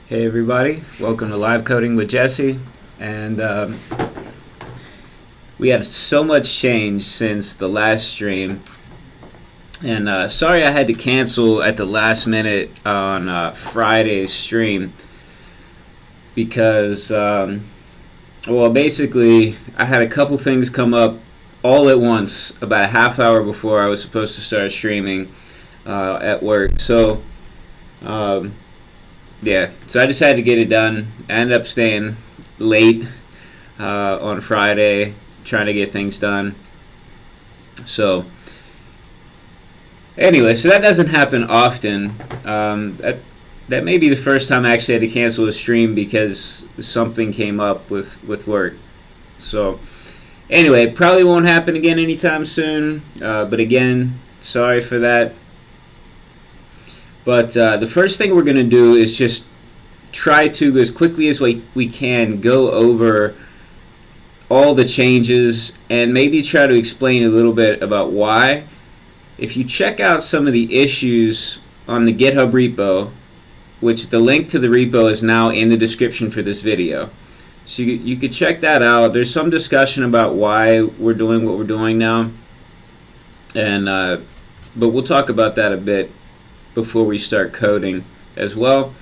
Hey everybody, welcome to Live Coding with Jesse. And we had so much change since the last stream. And sorry I had to cancel at the last minute on Friday's stream because, well, basically I had a couple things come up all at once about a half hour before I was supposed to start streaming at work. So, yeah, so I just had to get it done. I ended up staying late on Friday trying to get things done. So anyway, so that doesn't happen often. That may be the first time I actually had to cancel a stream because something came up with work. So anyway, it probably won't happen again anytime soon. But again, sorry for that. But the first thing we're going to do is just try to, as quickly as we can, go over all the changes and maybe try to explain a little bit about why. If you check out some of the issues on the GitHub repo, which the link to the repo is now in the description for this video. So you could check that out. There's some discussion about why we're doing what we're doing now. And but we'll talk about that a bit before we start coding as well.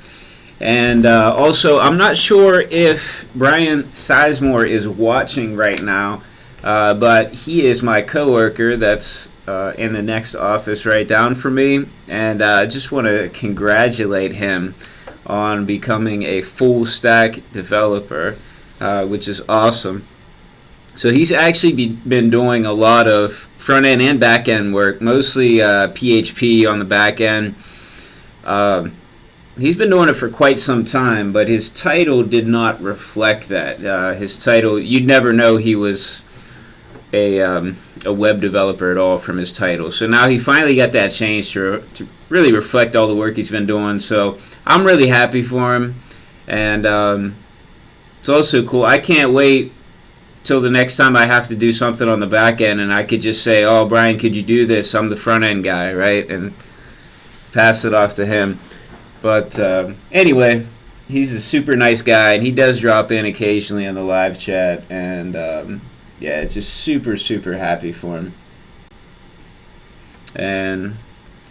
And also, I'm not sure if Brian Sizemore is watching right now, but he is my coworker that's in the next office right down from me, and I just want to congratulate him on becoming a full stack developer, which is awesome. So he's actually been doing a lot of front end and back end work, mostly PHP on the back end. He's been doing it for quite some time, but his title did not reflect that. His title, you'd never know he was a web developer at all from his title. So now he finally got that changed to really reflect all the work he's been doing. So I'm really happy for him, and it's also cool. I can't wait till the next time I have to do something on the back end and I could just say, oh, Brian, could you do this? I'm the front end guy, right? And pass it off to him. But anyway, he's a super nice guy, and he does drop in occasionally on the live chat, and yeah, just super happy for him. And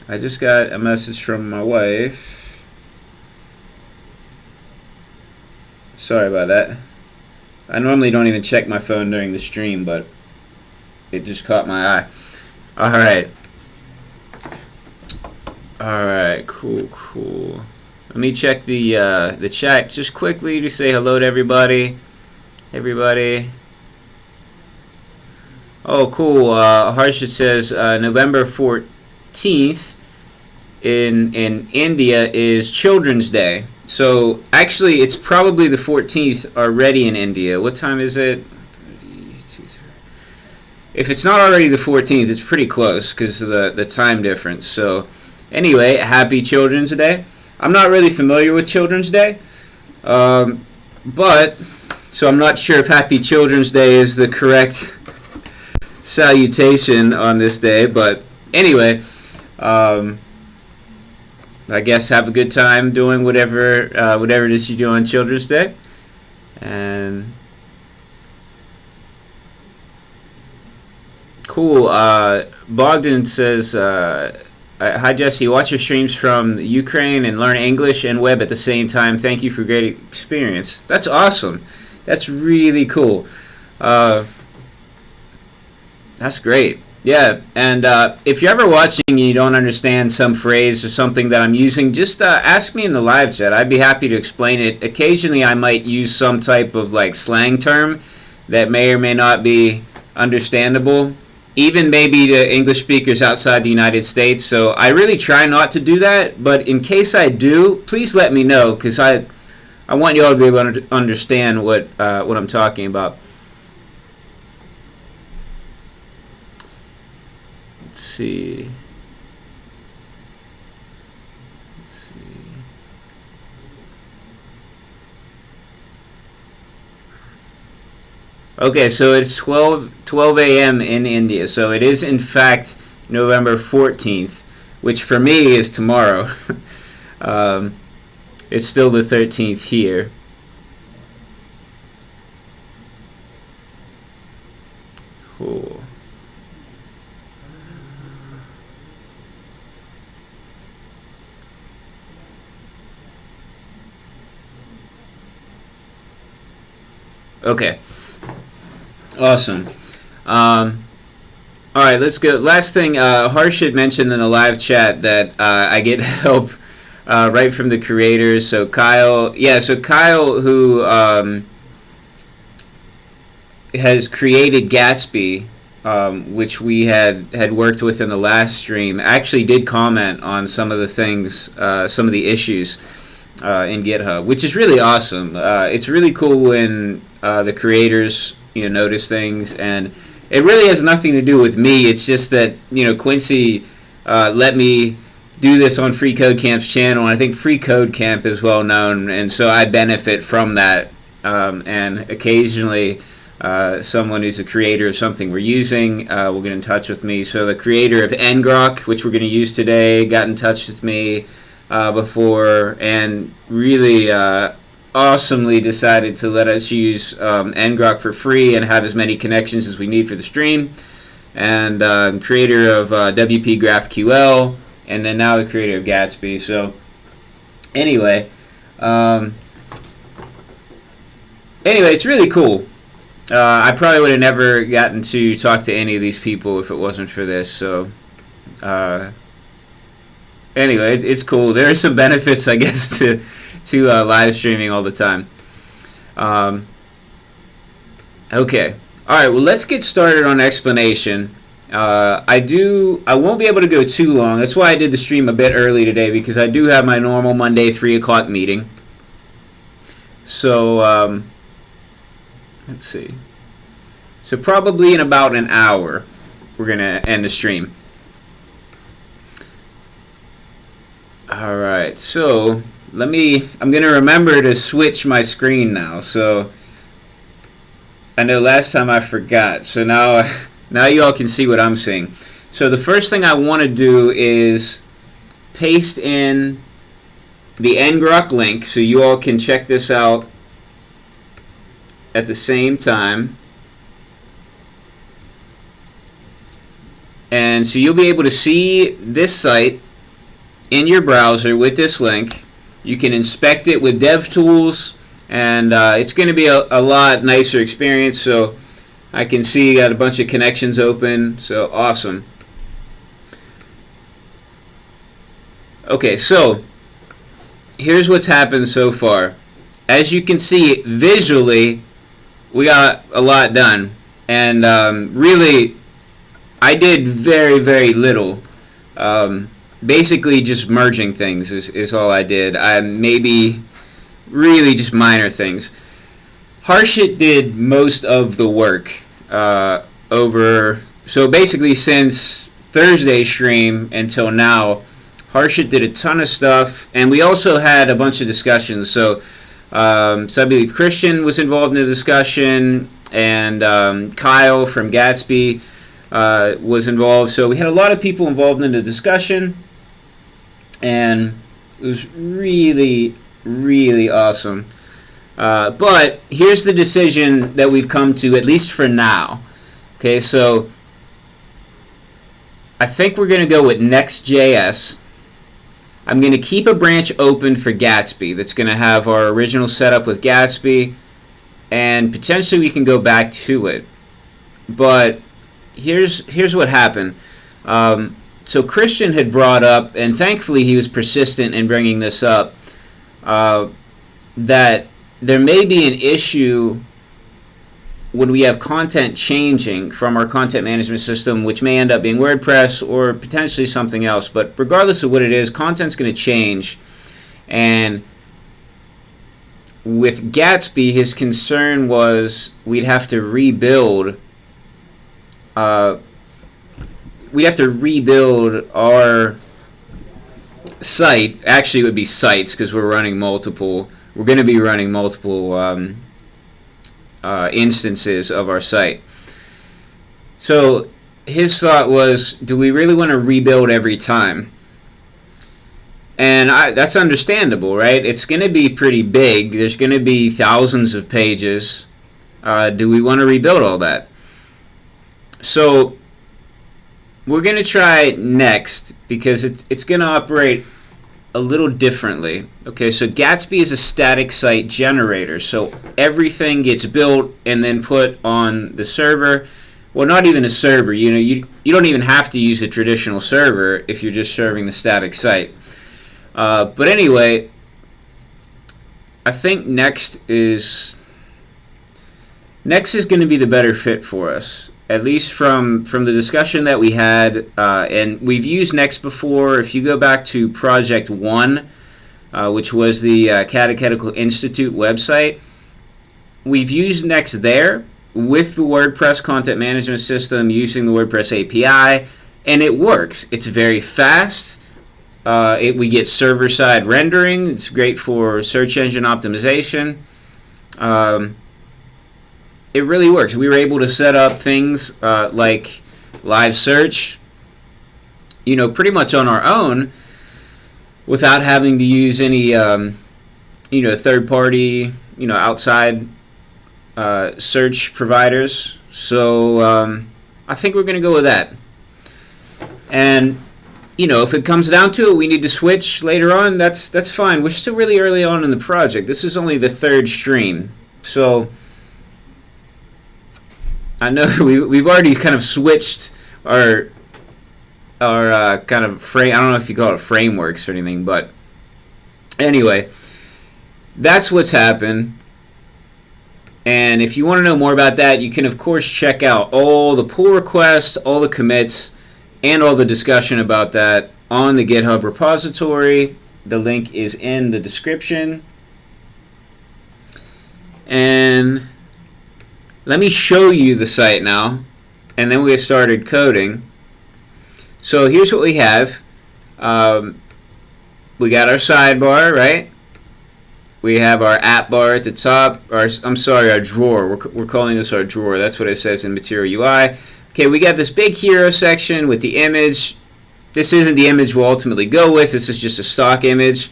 I just got a message from my wife. Sorry about that. I normally don't even check my phone during the stream, but it just caught my eye. Alright, cool. Let me check the chat just quickly to say hello to everybody. Oh, cool. Harshit says November 14th in India is Children's Day. So actually, it's probably the 14th already in India. What time is it? If it's not already the 14th, it's pretty close because of the time difference. So anyway, happy Children's Day. I'm not really familiar with Children's Day, but so I'm not sure if Happy Children's Day is the correct salutation on this day. But anyway, I guess have a good time doing whatever it is you do on Children's Day. And cool. Bogdan says, hi Jesse, watch your streams from Ukraine and learn English and web at the same time. Thank you for a great experience. That's awesome. That's really cool. That's great. Yeah, and if you're ever watching and you don't understand some phrase or something that I'm using, just ask me in the live chat. I'd be happy to explain it. Occasionally I might use some type of like slang term that may or may not be understandable, even maybe to English speakers outside the United States. So I really try not to do that, but in case I do, please let me know, because I want you all to be able to understand what I'm talking about. Let's see. Okay, so it's 12 a.m. in India. So it is in fact November 14th, which for me is tomorrow. it's still the 13th here. Cool. Okay. Awesome. All right, let's go. Last thing, Harsh had mentioned in the live chat that I get help right from the creators. So Kyle, who has created Gatsby, which we had worked with in the last stream, actually did comment on some of the things, some of the issues in GitHub, which is really awesome. It's really cool when the creators notice things, and it really has nothing to do with me. It's just that Quincy let me do this on freeCodeCamp's channel, and I think freeCodeCamp is well known, and so I benefit from that. And occasionally, someone who's a creator of something we're using will get in touch with me. So the creator of ngrok, which we're going to use today, got in touch with me before, and really awesomely decided to let us use ngrok for free and have as many connections as we need for the stream. And creator of WP GraphQL, and then now the creator of Gatsby. So anyway, it's really cool. I probably would have never gotten to talk to any of these people if it wasn't for this. So anyway, it's cool. There are some benefits, I guess, to live streaming all the time. Okay. All right. Well, let's get started on explanation. I won't be able to go too long. That's why I did the stream a bit early today, because I do have my normal Monday 3 o'clock meeting. So let's see. So probably in about an hour, we're gonna end the stream. All right. So I'm gonna remember to switch my screen now. So I know last time I forgot. So now you all can see what I'm seeing. So the first thing I want to do is paste in the ngrok link so you all can check this out at the same time. And so you'll be able to see this site in your browser with this link. You can inspect it with DevTools, and it's going to be a lot nicer experience. So I can see you got a bunch of connections open, so awesome. Okay, so here's what's happened so far. As you can see, visually, we got a lot done, and really, I did very, very little. Basically, just merging things is all I did. Maybe really just minor things. Harshit did most of the work so basically since Thursday's stream until now, Harshit did a ton of stuff, and we also had a bunch of discussions. So I believe Christian was involved in the discussion, and Kyle from Gatsby was involved. So we had a lot of people involved in the discussion, and it was really, really awesome. But here's the decision that we've come to, at least for now. Okay, so I think we're going to go with next.js. I'm going to keep a branch open for Gatsby that's going to have our original setup with Gatsby, and potentially we can go back to it. But here's what happened. So Christian had brought up, and thankfully he was persistent in bringing this up, that there may be an issue when we have content changing from our content management system, which may end up being WordPress or potentially something else. But regardless of what it is, content's going to change. And with Gatsby, his concern was we'd have to rebuild. We'd have to rebuild our site. Actually, it would be sites because we're running multiple. We're going to be running multiple instances of our site. So his thought was, do we really want to rebuild every time? And that's understandable, right? It's going to be pretty big. There's going to be thousands of pages. Do we want to rebuild all that? So we're going to try Next because it's going to operate a little differently. Okay, so Gatsby is a static site generator. So everything gets built and then put on the server. Well, not even a server. You don't even have to use a traditional server if you're just serving the static site. But anyway, I think Next is going to be the better fit for us, at least from the discussion that we had. And we've used Next before. If you go back to Project 1, which was the Catechetical Institute website, we've used Next there with the WordPress content management system using the WordPress API, and it works. It's very fast. We get server-side rendering. It's great for search engine optimization. It really works. We were able to set up things like live search, pretty much on our own without having to use any, third-party, outside search providers. So I think we're going to go with that. And if it comes down to it, we need to switch later on. That's fine. We're still really early on in the project. This is only the third stream, so I know we've already kind of switched our kind of frame. I don't know if you call it frameworks or anything, but anyway, that's what's happened. And if you want to know more about that, you can of course check out all the pull requests, all the commits, and all the discussion about that on the GitHub repository. The link is in the description. And let me show you the site now, and then we get started coding. So here's what we have. We got our sidebar, right? We have our app bar at the top. Our drawer. We're calling this our drawer. That's what it says in Material UI. Okay, we got this big hero section with the image. This isn't the image we'll ultimately go with. This is just a stock image.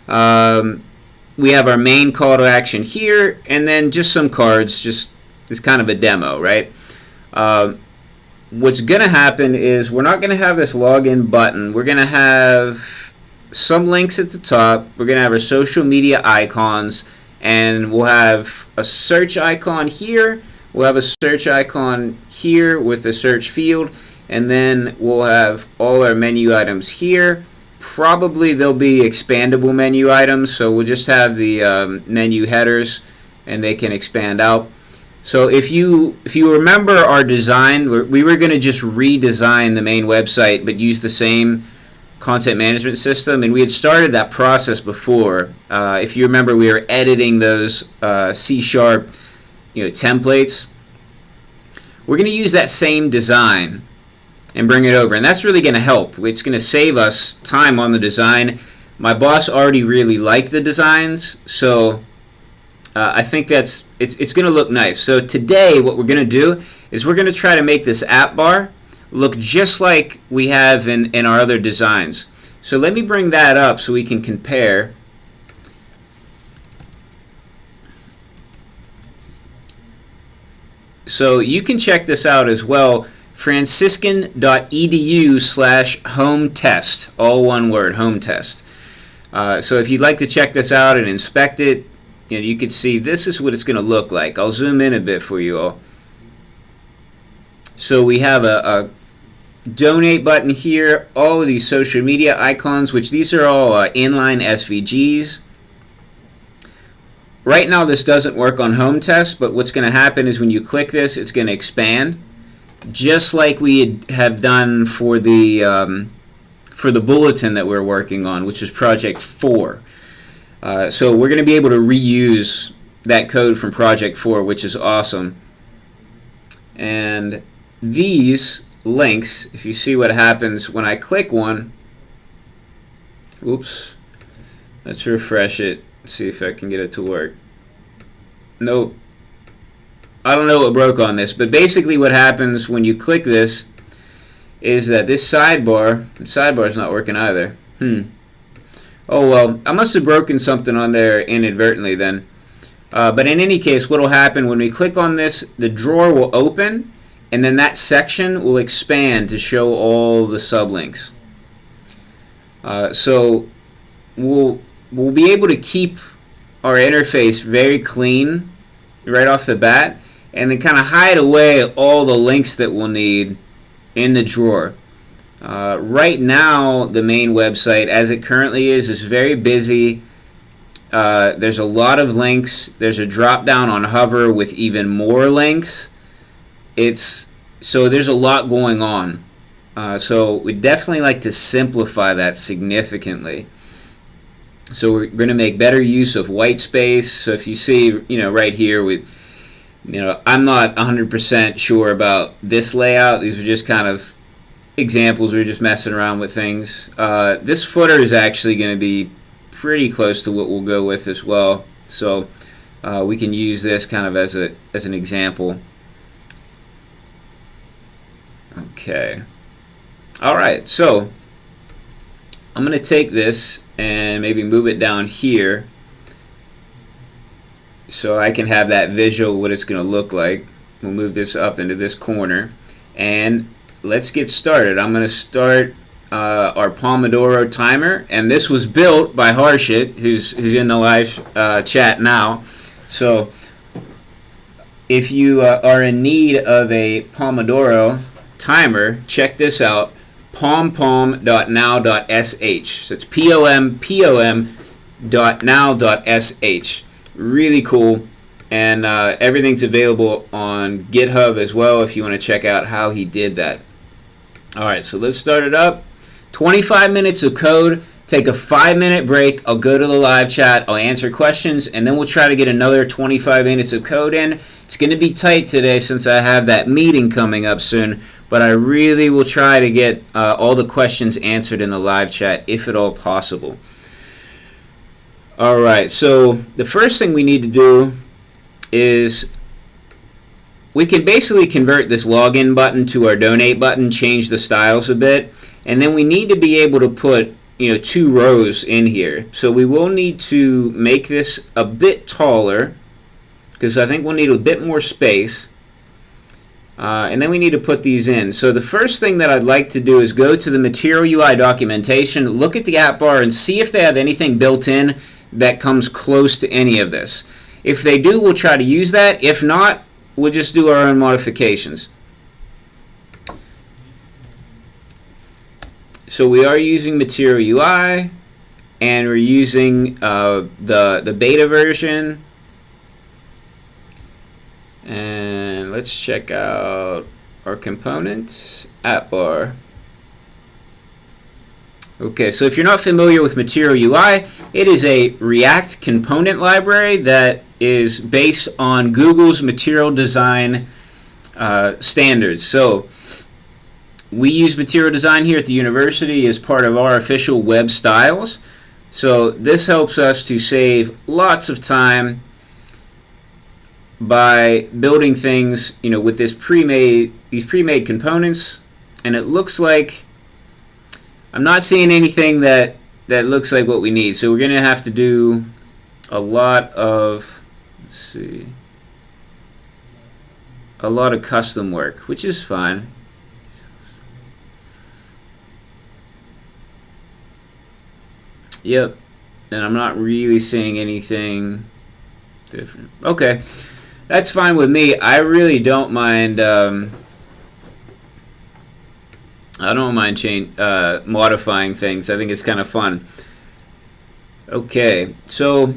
We have our main call to action here, and then just some cards. Just it's kind of a demo, right? What's going to happen is we're not going to have this login button. We're going to have some links at the top. We're going to have our social media icons, and we'll have a search icon here. We'll have a search icon here with a search field, and then we'll have all our menu items here. Probably they'll be expandable menu items, so we'll just have the menu headers, and they can expand out. So if you remember our design, we were going to just redesign the main website, but use the same content management system, and we had started that process before. If you remember, we were editing those C# templates. We're going to use that same design and bring it over, and that's really going to help. It's going to save us time on the design. My boss already really liked the designs, so I think it's going to look nice. So today what we're going to do is we're going to try to make this app bar look just like we have in our other designs. So let me bring that up so we can compare. So you can check this out as well, franciscan.edu/home test, all one word, home test. So if you'd like to check this out and inspect it, you can see this is what it's going to look like. I'll zoom in a bit for you all. So we have a donate button here, all of these social media icons, which these are all inline SVGs. Right now this doesn't work on home test, but what's going to happen is when you click this, it's going to expand, just like we have done for the bulletin that we're working on, which is Project 4. So we're going to be able to reuse that code from Project 4, which is awesome. And these links, if you see what happens when I click one, oops, let's refresh it, see if I can get it to work. Nope. I don't know what broke on this, but basically what happens when you click this is that this sidebar is not working either. Oh well, I must have broken something on there inadvertently then. But in any case, what will happen when we click on this, the drawer will open, and then that section will expand to show all the sublinks. So we'll be able to keep our interface very clean right off the bat, and then kind of hide away all the links that we'll need in the drawer. Right now, the main website, as it currently is very busy. There's a lot of links. There's a drop down on hover with even more links. So there's a lot going on. So we'd definitely like to simplify that significantly. So we're going to make better use of white space. So if you see, right here with, I'm not 100% sure about this layout. These are just kind of examples. We're just messing around with things. This footer is actually going to be pretty close to what we'll go with as well. So we can use this kind of as an example. Okay. All right. So I'm going to take this and maybe move it down here so I can have that visual what it's going to look like. We'll move this up into this corner, and let's get started. I'm going to start our Pomodoro timer, and this was built by Harshit, who's in the live chat now. So if you are in need of a Pomodoro timer, check this out. pompom.now.sh. So it's pompom.now.sh. Really cool, and everything's available on GitHub as well if you want to check out how he did that. All right, so let's start it up. 25 minutes of code. Take a 5-minute break. I'll go to the live chat. I'll answer questions, and then we'll try to get another 25 minutes of code in. It's going to be tight today since I have that meeting coming up soon, but I really will try to get all the questions answered in the live chat if at all possible. All right, so the first thing we need to do is we can basically convert this login button to our donate button, change the styles a bit, and then we need to be able to put 2 rows in here. So we will need to make this a bit taller because I think we'll need a bit more space. And then we need to put these in. So the first thing that I'd like to do is go to the MaterialUI documentation, look at the app bar, and see if they have anything built in that comes close to any of this. If they do, we'll try to use that. If not, we'll just do our own modifications. So we are using MaterialUI, and we're using the beta version. And let's check out our components, app bar. Okay, so if you're not familiar with MaterialUI, it is a React component library that is based on Google's material design standards. So we use material design here at the university as part of our official web styles. So this helps us to save lots of time by building things, with these pre-made components. And it looks like I'm not seeing anything that looks like what we need. So we're going to have to do a lot of, a lot of custom work, which is fine. Yep, and I'm not really seeing anything different. Okay, that's fine with me. I really don't mind. I don't mind modifying things. I think it's kind of fun. Okay, so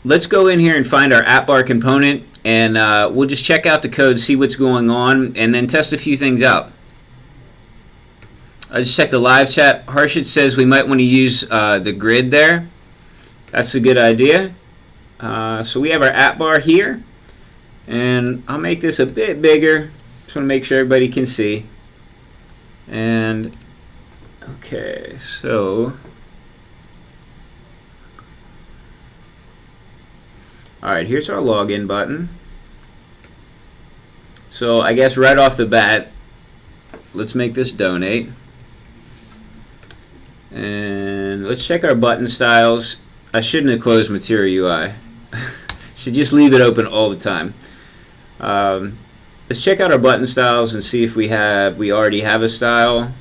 let's go in here and find our app bar component, and we'll just check out the code, see what's going on, and then test a few things out. I just checked the live chat. Harshit says we might want to use the grid there. That's a good idea. So we have our app bar here, and I'll make this a bit bigger. Just want to make sure everybody can see. And okay, so all right, here's our login button. So I guess right off the bat, let's make this donate. And let's check our button styles. I shouldn't have closed Material UI. Should just leave it open all the time. Let's check out our button styles and see if we already have a style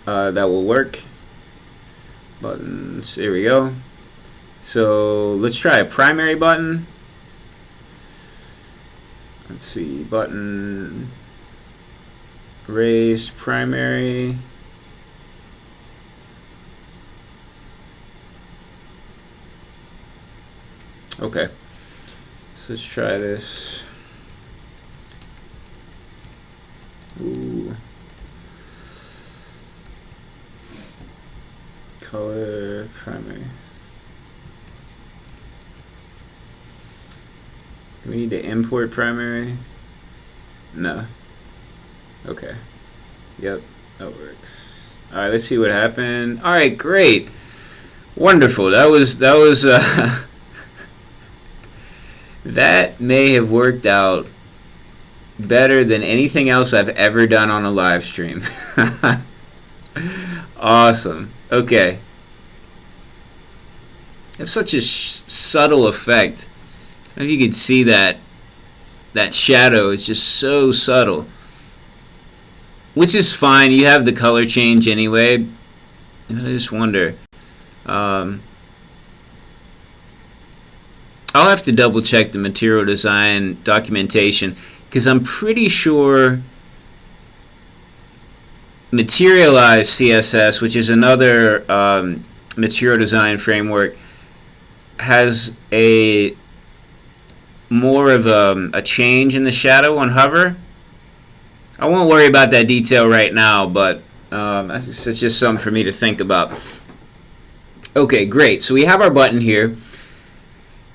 that will work. Buttons, there we go. So let's try a primary button. Let's see, button raised primary. Okay, so let's try this. Ooh. Color primary. Do we need to import primary? No. Okay. Yep, that works. All right, let's see what happened. All right, great, wonderful. That was that may have worked out better than anything else I've ever done on a live stream. Awesome. Okay. It's such a subtle effect. I don't know if you can see that shadow is just so subtle, which is fine. You have the color change anyway. And I just wonder. I'll have to double check the material design documentation, because I'm pretty sure Materialize CSS, which is another material design framework, has a more of a change in the shadow on hover. I won't worry about that detail right now, but it's just something for me to think about. Okay, great. So we have our button here,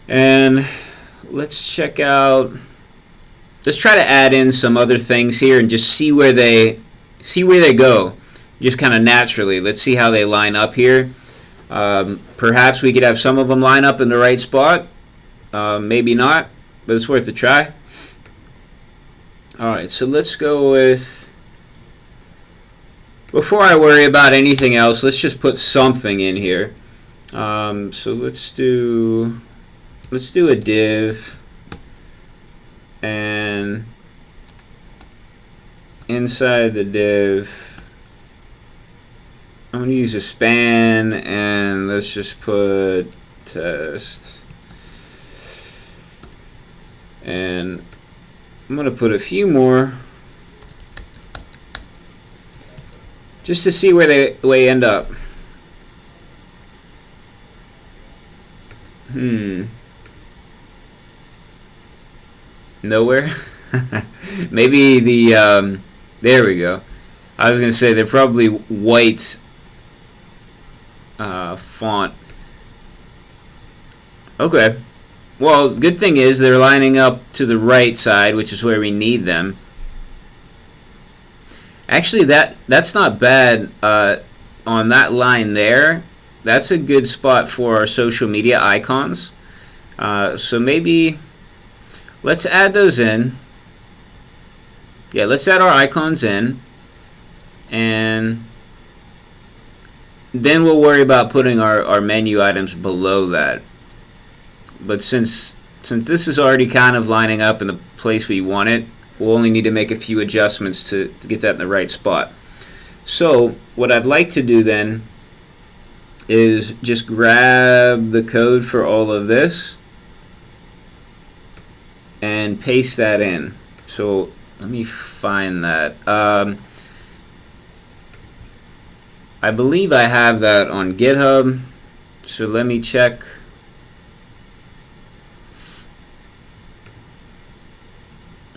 and let's check out. Let's try to add in some other things here and just see where they go, just kind of naturally. Let's see how they line up here. Perhaps we could have some of them line up in the right spot. Maybe not, but it's worth a try. Alright, so let's go with, before I worry about anything else, let's just put something in here. So let's do a div, and inside the div I'm going to use a span, and let's just put test, and I'm going to put a few more just to see where they end up. Nowhere. Maybe the there we go. I was gonna say they're probably white font. Okay. Well, good thing is they're lining up to the right side, which is where we need them. Actually, that's not bad on that line there. That's a good spot for our social media icons. So maybe let's add those in. Yeah, let's add our icons in, and then we'll worry about putting our menu items below that. But since this is already kind of lining up in the place we want it, we'll only need to make a few adjustments to get that in the right spot. So what I'd like to do then is just grab the code for all of this and paste that in. So let me find that. I believe I have that on GitHub, so let me check.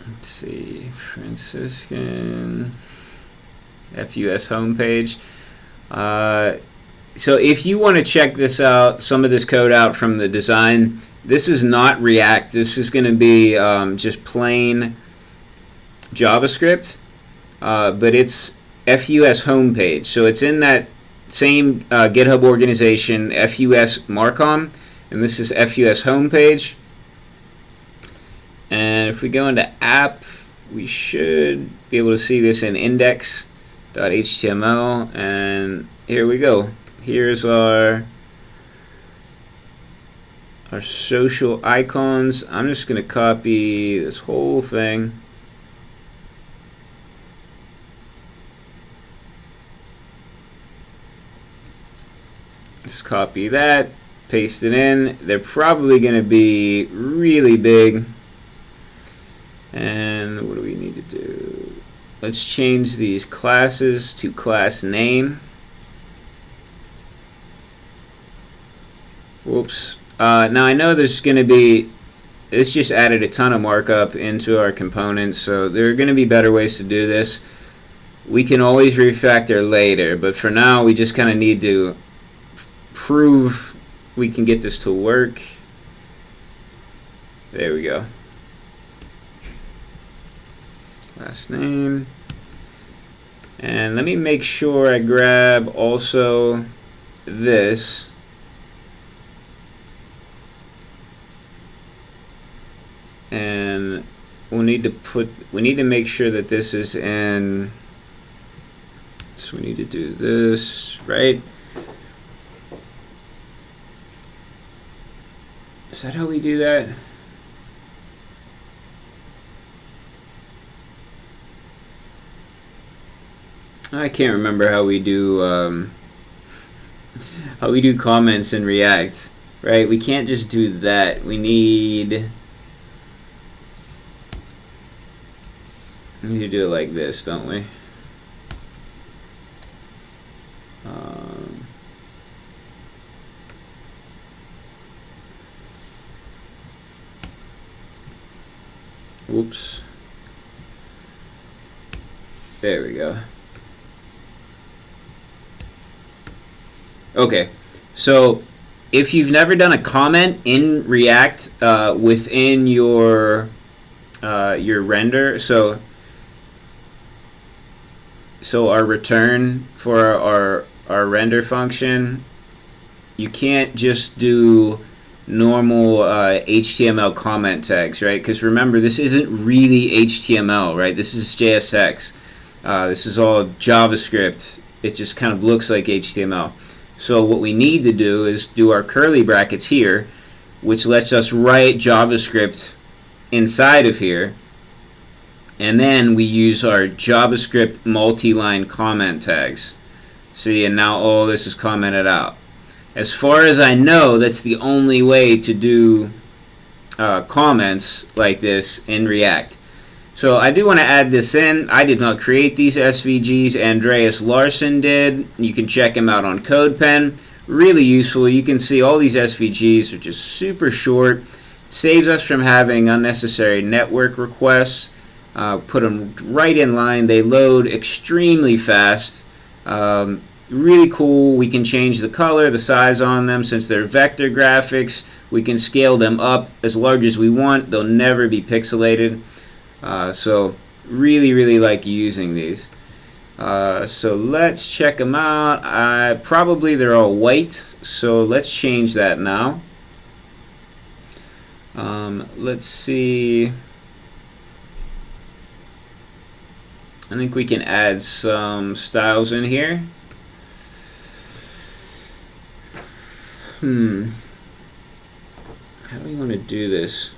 Let's see, Franciscan FUS homepage. So if you want to check this out, some of this code out from the design, this is not React. This is going to be just plain JavaScript, but it's FUS homepage. So it's in that same GitHub organization, FUS Marcom, and this is FUS homepage. And if we go into app, we should be able to see this in index. .html, and here we go. Here's our social icons. I'm just going to copy this whole thing. Just copy that, paste it in. They're probably going to be really big. And what do we need to do? Let's change these classes to class name. Whoops. Now I know there's going to be, it's just added a ton of markup into our components, so there are going to be better ways to do this. We can always refactor later, but for now we just kind of need to prove we can get this to work. There we go. Last name. And let me make sure I grab also this. And we need to make sure that this is in, so we need to do this, right? Is that how we do that? I can't remember how we do comments in React, right? We can't just do that. We need to do it like this, don't we? Whoops. There we go. Okay, so if you've never done a comment in React within your render, so our return for our render function, you can't just do normal HTML comment tags, right? Because remember, this isn't really HTML, right? This is JSX. This is all JavaScript. It just kind of looks like HTML. So what we need to do is do our curly brackets here, which lets us write JavaScript inside of here. And then we use our JavaScript multi-line comment tags. See, and now all this is commented out. As far as I know, that's the only way to do comments like this in React. So I do want to add this in. I did not create these SVGs. Andreas Larson did. You can check him out on CodePen. Really useful. You can see all these SVGs are just super short. It saves us from having unnecessary network requests. Put them right in line. They load extremely fast. Really cool. We can change the color, the size on them. Since they're vector graphics, we can scale them up as large as we want. They'll never be pixelated. So really like using these. So let's check them out. Probably they're all white, so let's change that now. Let's see. I think we can add some styles in here. How do we want to do this?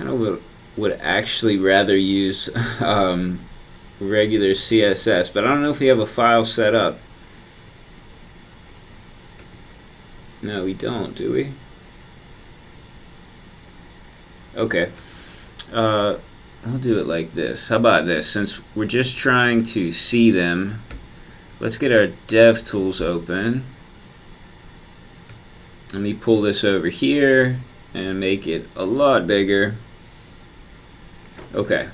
I would actually rather use regular CSS, but I don't know if we have a file set up. No, we don't, do we? Okay. I'll do it like this. How about this? Since we're just trying to see them, let's get our DevTools open. Let me pull this over here and make it a lot bigger. Okay.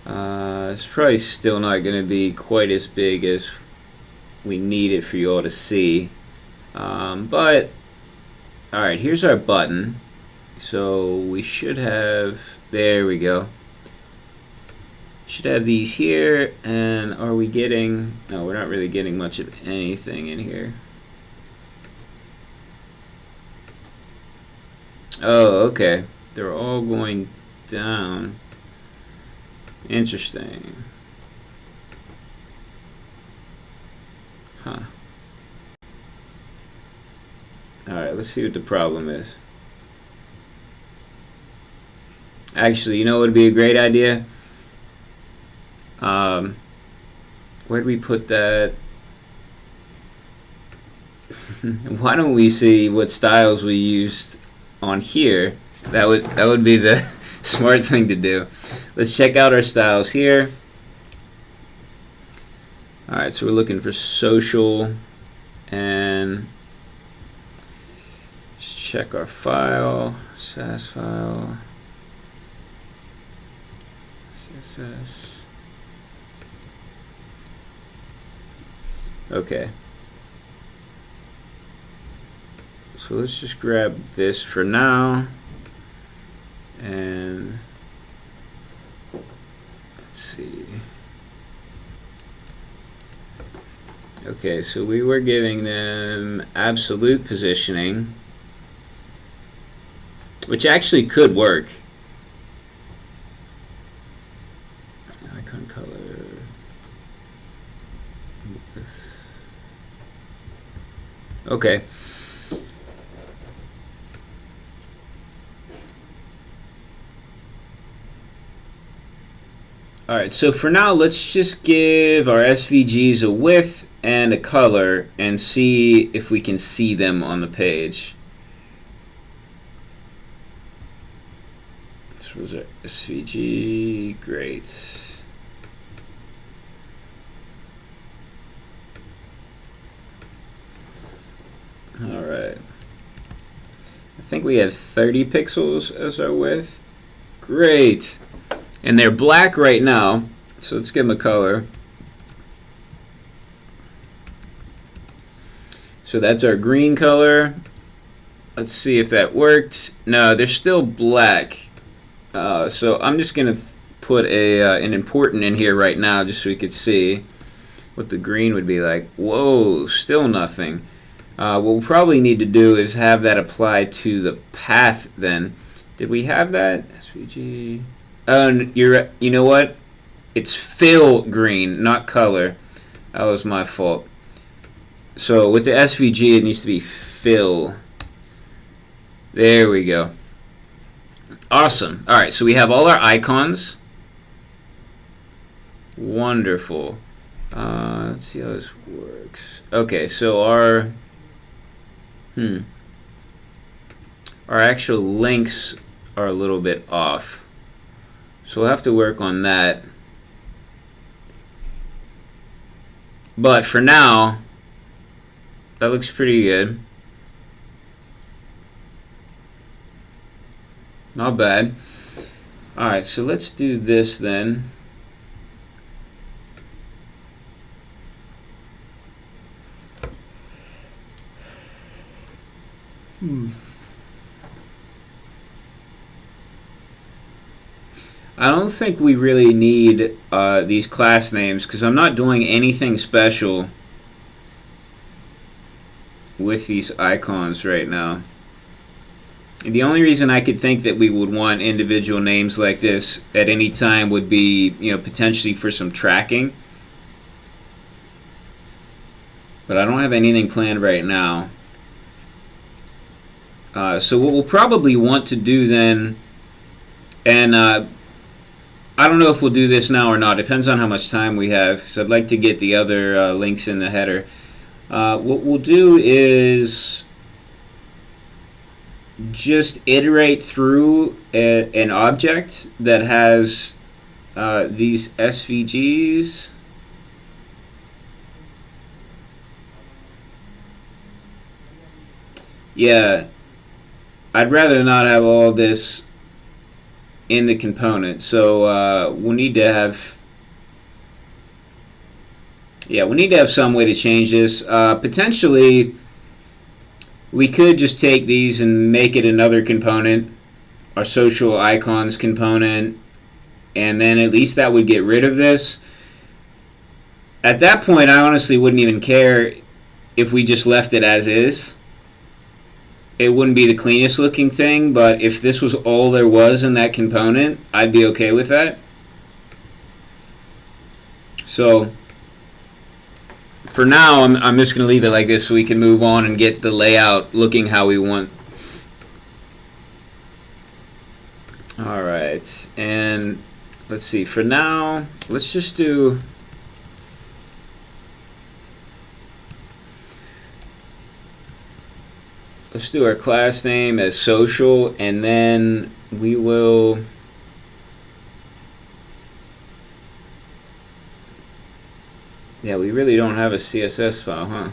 It's probably still not going to be quite as big as we need it for you all to see. But, alright, here's our button. So we should have, there we go. Should have these here, and are we getting, no, we're not really getting much of anything in here. Oh, okay. They're all going down. Interesting. Huh. Alright, let's see what the problem is. Actually, you know what would be a great idea? Where do we put that? Why don't we see what styles we used on here? That would be the smart thing to do. Let's check out our styles here. Alright, so we're looking for social, and let's check our file, SAS file, CSS. Okay. So let's just grab this for now, and let's see. Okay, so we were giving them absolute positioning, which actually could work. Icon color. Okay. Alright, so for now, let's just give our SVGs a width and a color and see if we can see them on the page. This was our SVG. Great. Alright. I think we have 30 pixels as our width. Great. And they're black right now, so let's give them a color. So that's our green color. Let's see if that worked. No, they're still black. So I'm just going to put an important in here right now just so we could see what the green would be like. Whoa, still nothing. What we'll probably need to do is have that apply to the path then. Did we have that? SVG. Oh, you know what? It's fill green, not color. That was my fault. So with the SVG, it needs to be fill. There we go. Awesome. All right, so we have all our icons. Wonderful. Let's see how this works. Okay, so our actual links are a little bit off. So we'll have to work on that. But for now, that looks pretty good. Not bad. Alright, so let's do this then. I don't think we really need these class names because I'm not doing anything special with these icons right now. And the only reason I could think that we would want individual names like this at any time would be, potentially for some tracking. But I don't have anything planned right now. So what we'll probably want to do then, and I don't know if we'll do this now or not. Depends on how much time we have. So I'd like to get the other links in the header. What we'll do is just iterate through an object that has these SVGs. Yeah, I'd rather not have all this in the component, so we'll need to have some way to change this. Potentially we could just take these and make it another component, our social icons component, and then at least that would get rid of this. At that point I honestly wouldn't even care if we just left it as is. it wouldn't be the cleanest looking thing, but if this was all there was in that component, I'd be okay with that. So for now, I'm just going to leave it like this so we can move on and get the layout looking how we want. Alright, and let's see, for now, let's just do... Let's do our class name as social, and then we will... Yeah, we really don't have a CSS file, huh?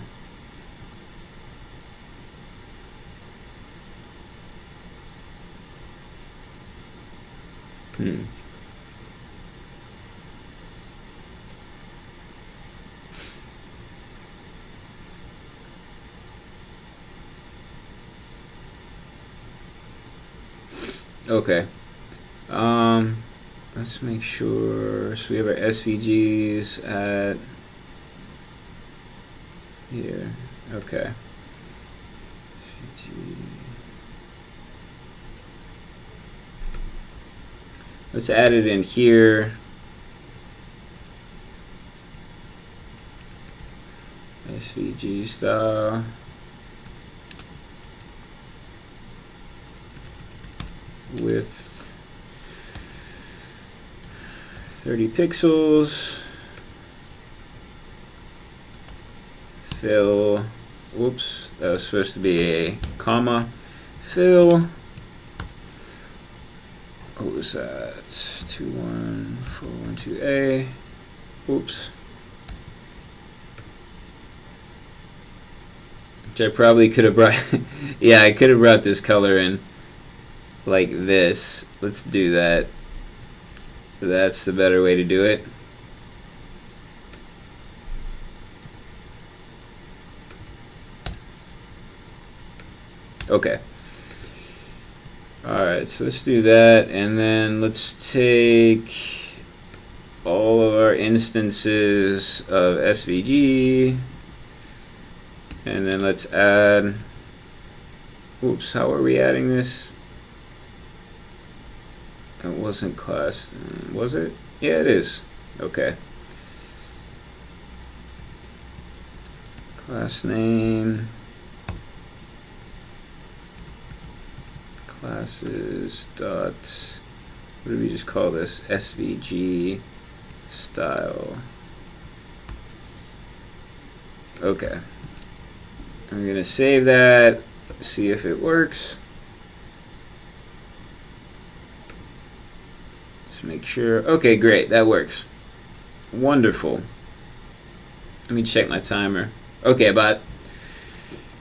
Okay. Let's make sure. So we have our SVGs at here. Okay. SVG. Let's add it in here. SVG style. With 30 pixels. Fill. Whoops, that was supposed to be a comma. Fill. What was that? 21412A. Oops. Which I probably could have brought. Yeah, I could have brought this color in like this. Let's do that. That's the better way to do it. Okay. Alright, so let's do that, and then let's take all of our instances of SVG, and then let's add, oops, how are we adding this? It wasn't class, was it? Yeah, it is. Okay. Class name. Classes dot, what do we just call this? SVG style. Okay. I'm gonna save that, see if it works. Just make sure. Okay, great, that works. Wonderful. Let me check my timer. Okay, about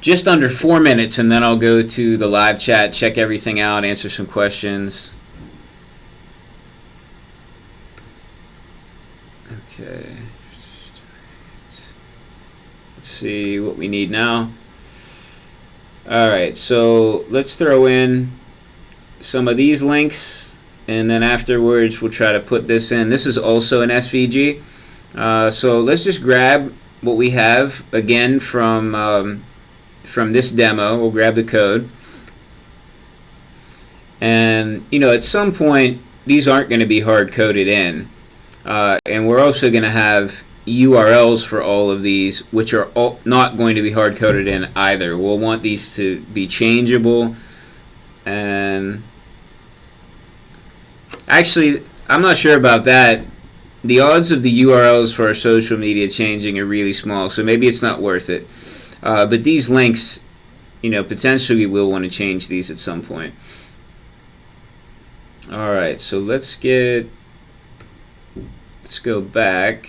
just under 4 minutes, and then I'll go to the live chat, check everything out, answer some questions. Okay. Let's see what we need now. Alright, so let's throw in some of these links, and then afterwards we'll try to put this in. This is also an SVG. So let's just grab what we have, again, from this demo. We'll grab the code, and at some point these aren't going to be hard coded in, and we're also going to have URLs for all of these, which are not going to be hard coded in either. We'll want these to be changeable, and actually I'm not sure about that. The odds of the URLs for our social media changing are really small, so maybe it's not worth it. But these links, potentially we'll want to change these at some point. Alright, so let's go back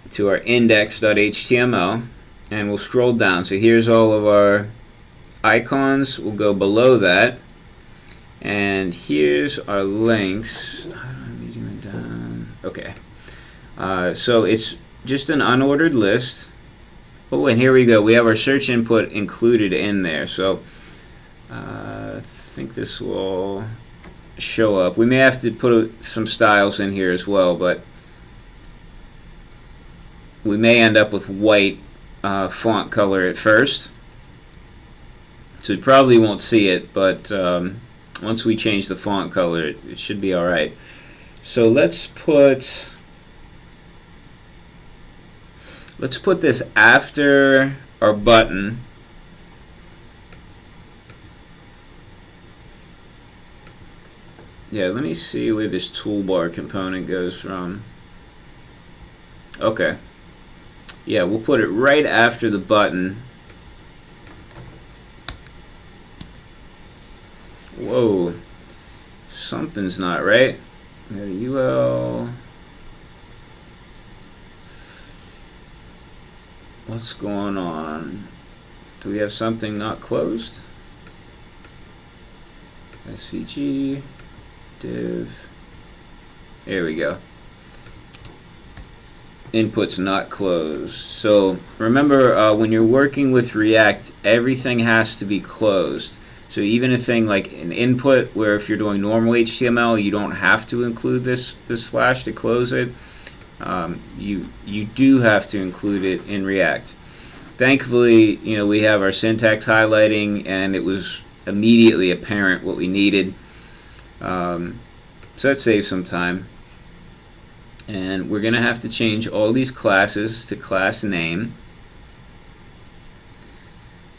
to our index.html, and we'll scroll down. So here's all of our icons. We'll go below that, and here's our links. How do I medium it down? Okay. So it's just an unordered list. Oh, and here we go. We have our search input included in there. So I think this will show up. We may have to put some styles in here as well, but we may end up with white font color at first. So you probably won't see it, but once we change the font color, it should be alright. So let's put this after our button. Yeah, let me see where this toolbar component goes from. Okay. Yeah, we'll put it right after the button. Whoa. Something's not right. We got a UL. What's going on? Do we have something not closed? SVG. Div. There we go. Input's not closed. So remember, when you're working with React, everything has to be closed. So even a thing like an input, where if you're doing normal HTML, you don't have to include this slash to close it. You do have to include it in React. Thankfully, we have our syntax highlighting, and it was immediately apparent what we needed. So that saves some time. And we're going to have to change all these classes to class name.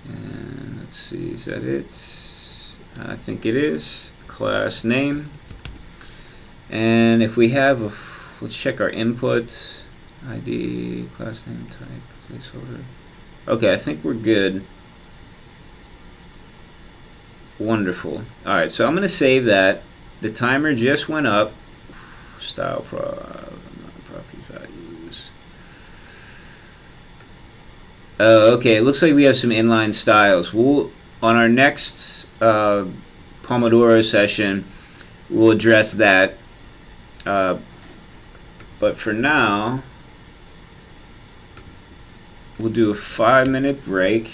And let's see, is that it? I think it is. Class name. And if we have let's check our input. ID, class name, type, placeholder. Okay, I think we're good. Wonderful. Alright, so I'm going to save that. The timer just went up. Style property values. Okay, it looks like we have some inline styles. On our next Pomodoro session, we'll address that. But for now, we'll do a 5-minute break.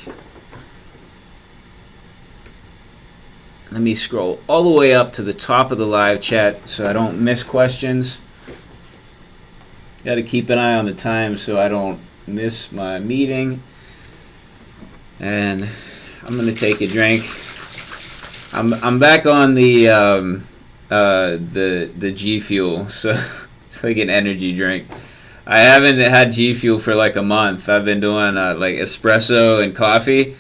Let me scroll all the way up to the top of the live chat so I don't miss questions. Got to keep an eye on the time so I don't miss my meeting. And I'm gonna take a drink. I'm back on the G Fuel, so it's like an energy drink. I haven't had G Fuel for like a month. I've been doing like espresso and coffee.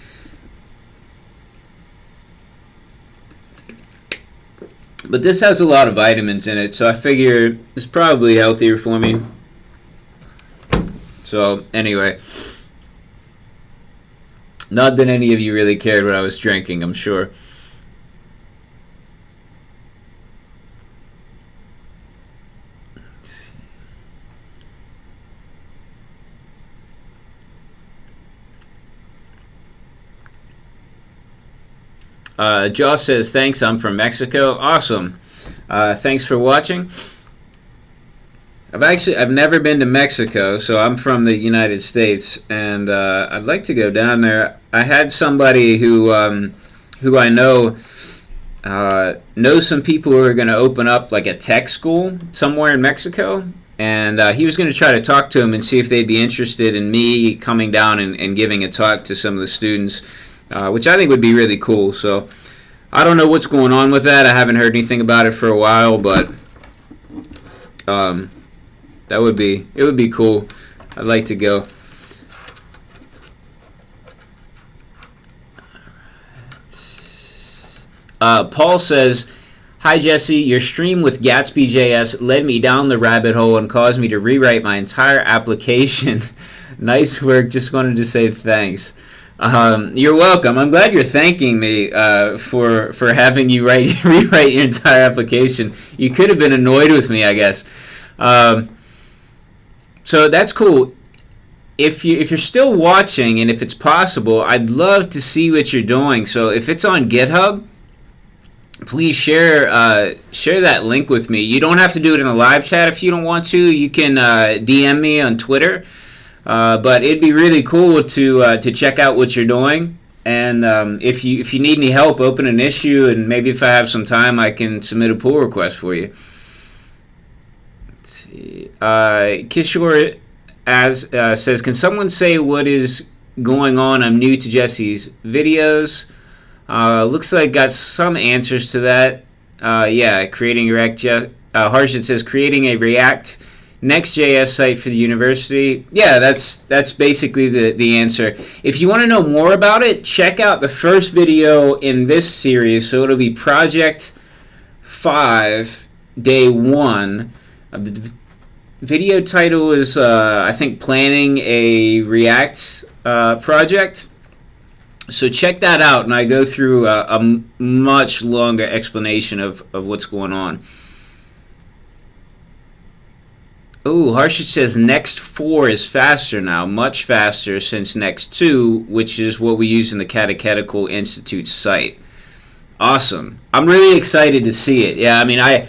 But this has a lot of vitamins in it, so I figure it's probably healthier for me. So anyway, not that any of you really cared what I was drinking, I'm sure. Joss says, thanks, I'm from Mexico. Awesome. Thanks for watching. I've never been to Mexico, so I'm from the United States, and I'd like to go down there. I had somebody who I know knows some people who are going to open up like a tech school somewhere in Mexico, and he was going to try to talk to them and see if they'd be interested in me coming down and giving a talk to some of the students, which I think would be really cool. So I don't know what's going on with that. I haven't heard anything about it for a while, but it would be cool. I'd like to go. Paul says, hi Jesse, your stream with Gatsby.js led me down the rabbit hole and caused me to rewrite my entire application. Nice work, just wanted to say thanks. You're welcome. I'm glad you're thanking me for having you rewrite your entire application. You could have been annoyed with me, I guess. So that's cool. If you're still watching, and if it's possible, I'd love to see what you're doing. So if it's on GitHub, please share that link with me. You don't have to do it in a live chat if you don't want to. You can DM me on Twitter. But it'd be really cool to check out what you're doing. And if you need any help, open an issue, and maybe if I have some time, I can submit a pull request for you. Let's see. Kishore says, can someone say what is going on? I'm new to Jesse's videos. Looks like got some answers to that. Yeah, creating React. Harshit says creating a React Next.js site for the university. Yeah, that's basically the answer. If you want to know more about it, check out the first video in this series. So it'll be Project 5, Day 1. The video title is, I think, Planning a React Project. So check that out, and I go through a much longer explanation of what's going on. Oh, Harshit says Next 4 is faster now, much faster since Next 2, which is what we use in the Catechetical Institute site. Awesome. I'm really excited to see it. Yeah, I mean, I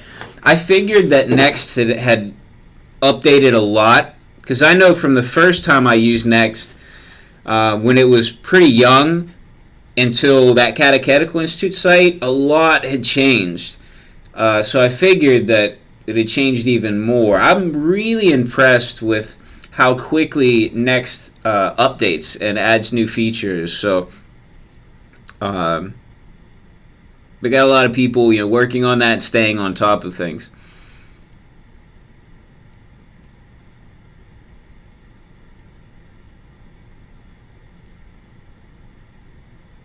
figured that Next had updated a lot, because I know from the first time I used Next, when it was pretty young, until that Catechetical Institute site, a lot had changed. So I figured that it had changed even more. I'm really impressed with how quickly Next updates and adds new features. So we got a lot of people, working on that and staying on top of things.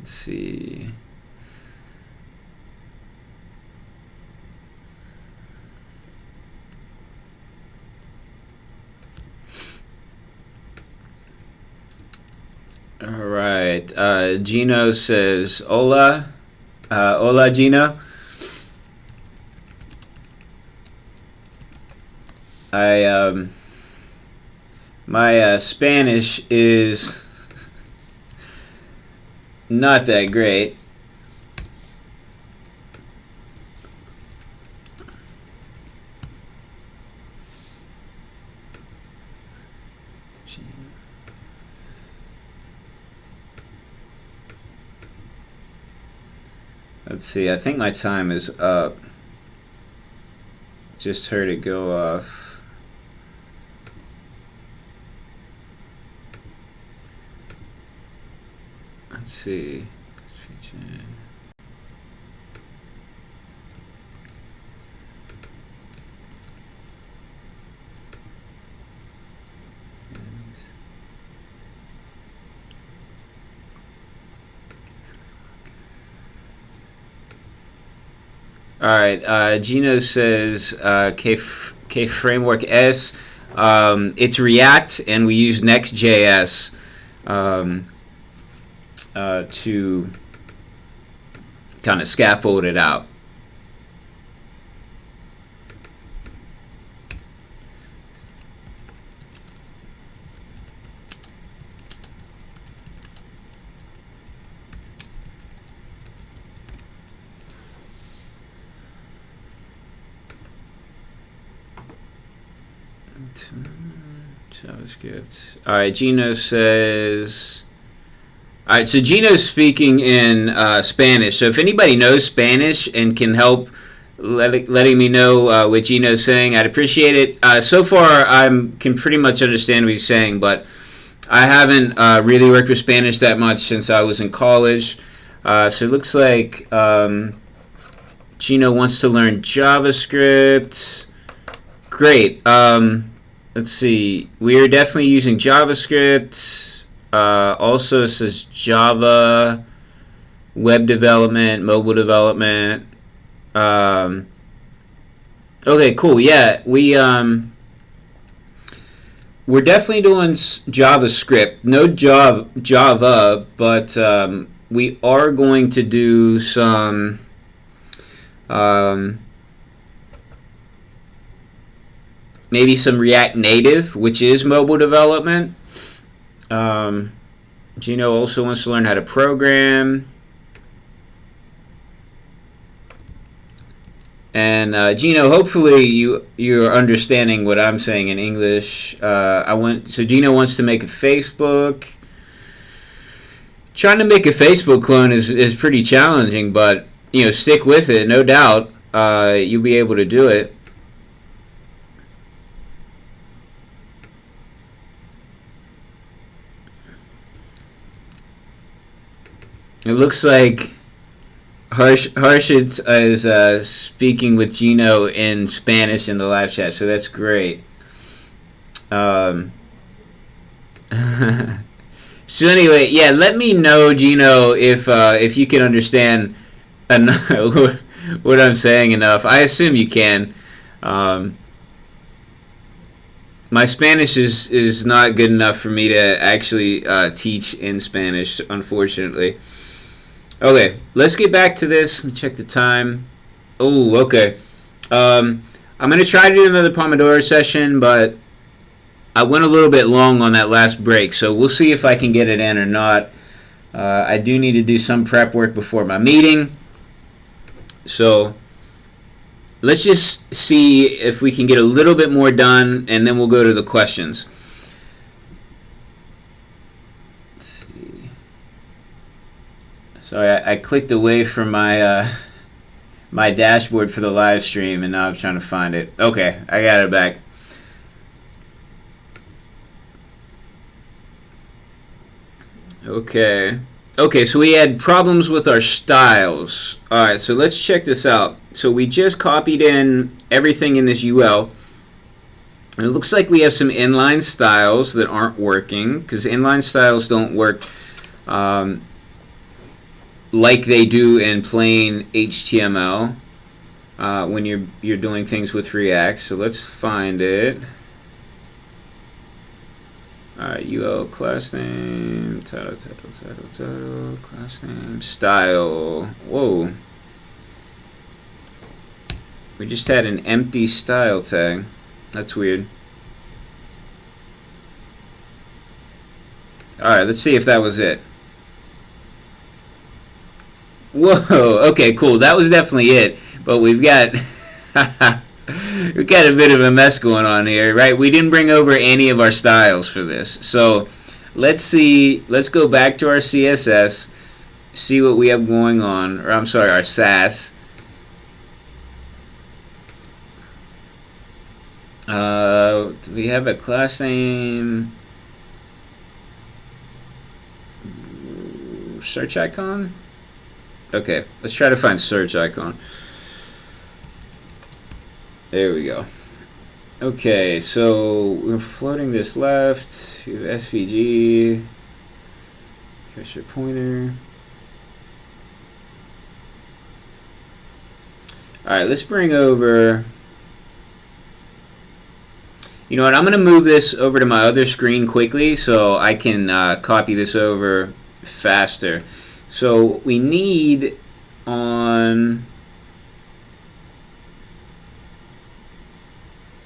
Let's see. All right. Gino says, "Hola, hola, Gino. My Spanish is not that great." Let's see, I think my time is up. Just heard it go off. Let's see. All right, Gino says K Framework S. It's React, and we use next.js to kind of scaffold it out. JavaScript. All right, Gino says. All right, so Gino's speaking in Spanish. So if anybody knows Spanish and can help letting me know what Gino's saying, I'd appreciate it. So far, I can pretty much understand what he's saying, but I haven't really worked with Spanish that much since I was in college. So it looks like Gino wants to learn JavaScript. Great. Let's see. We are definitely using JavaScript. Also, it says Java, web development, mobile development. Okay, cool. Yeah, we're definitely doing JavaScript. No Java, but we are going to do some. Maybe some React Native, which is mobile development. Gino also wants to learn how to program. And Gino, hopefully you're understanding what I'm saying in English. So Gino wants to make a Facebook. Trying to make a Facebook clone is pretty challenging, but stick with it, no doubt. You'll be able to do it. It looks like Harsh is speaking with Gino in Spanish in the live chat, so that's great. So anyway, yeah, let me know, Gino, if you can understand what I'm saying enough. I assume you can. My Spanish is not good enough for me to actually teach in Spanish, unfortunately. Okay, let's get back to this. Let me check the time. Oh, okay. I'm going to try to do another Pomodoro session, but I went a little bit long on that last break, so we'll see if I can get it in or not. I do need to do some prep work before my meeting. So let's just see if we can get a little bit more done, and then we'll go to the questions. Let's see. Sorry, I clicked away from my my dashboard for the live stream, and now I'm trying to find it. Okay, I got it back. Okay, so we had problems with our styles. Alright, so let's check this out. So we just copied in everything in this UL. And it looks like we have some inline styles that aren't working, because inline styles don't work like they do in plain HTML when you're doing things with React. So let's find it. UL class name, title, class name, style. Whoa. We just had an empty style tag. That's weird. Alright, let's see if that was it. Whoa, okay, cool. That was definitely it. But we've got we've got a bit of a mess going on here, right? We didn't bring over any of our styles for this. So let's see. Let's go back to our CSS, see what we have going on. Or I'm sorry, our Sass. Do we have a class name? Search icon? Okay, let's try to find search icon. There we go. Okay, so we're floating this left. We have SVG, cursor pointer. Alright, let's bring over. You know what? I'm going to move this over to my other screen quickly so I can copy this over faster. So we need on.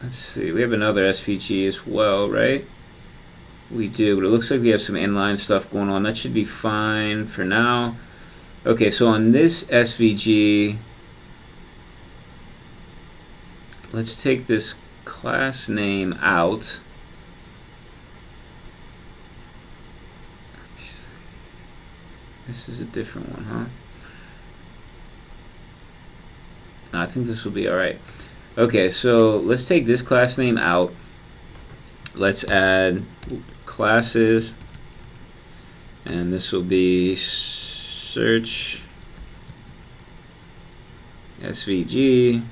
Let's see, we have another SVG as well, right? We do, but it looks like we have some inline stuff going on. That should be fine for now. Okay, so on this SVG, let's take this class name out. This is a different one, huh? No, I think this will be alright. Okay, so let's take this class name out. Let's add classes, and this will be search SVG.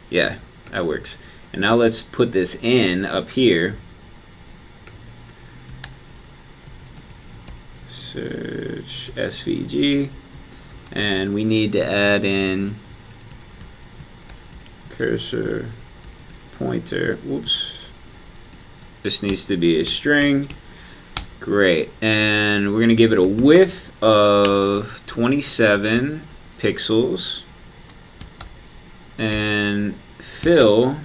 Yeah, that works. And now let's put this in up here. Search SVG, and we need to add in cursor pointer. Whoops. This needs to be a string. Great. And we're going to give it a width of 27 pixels. And fill.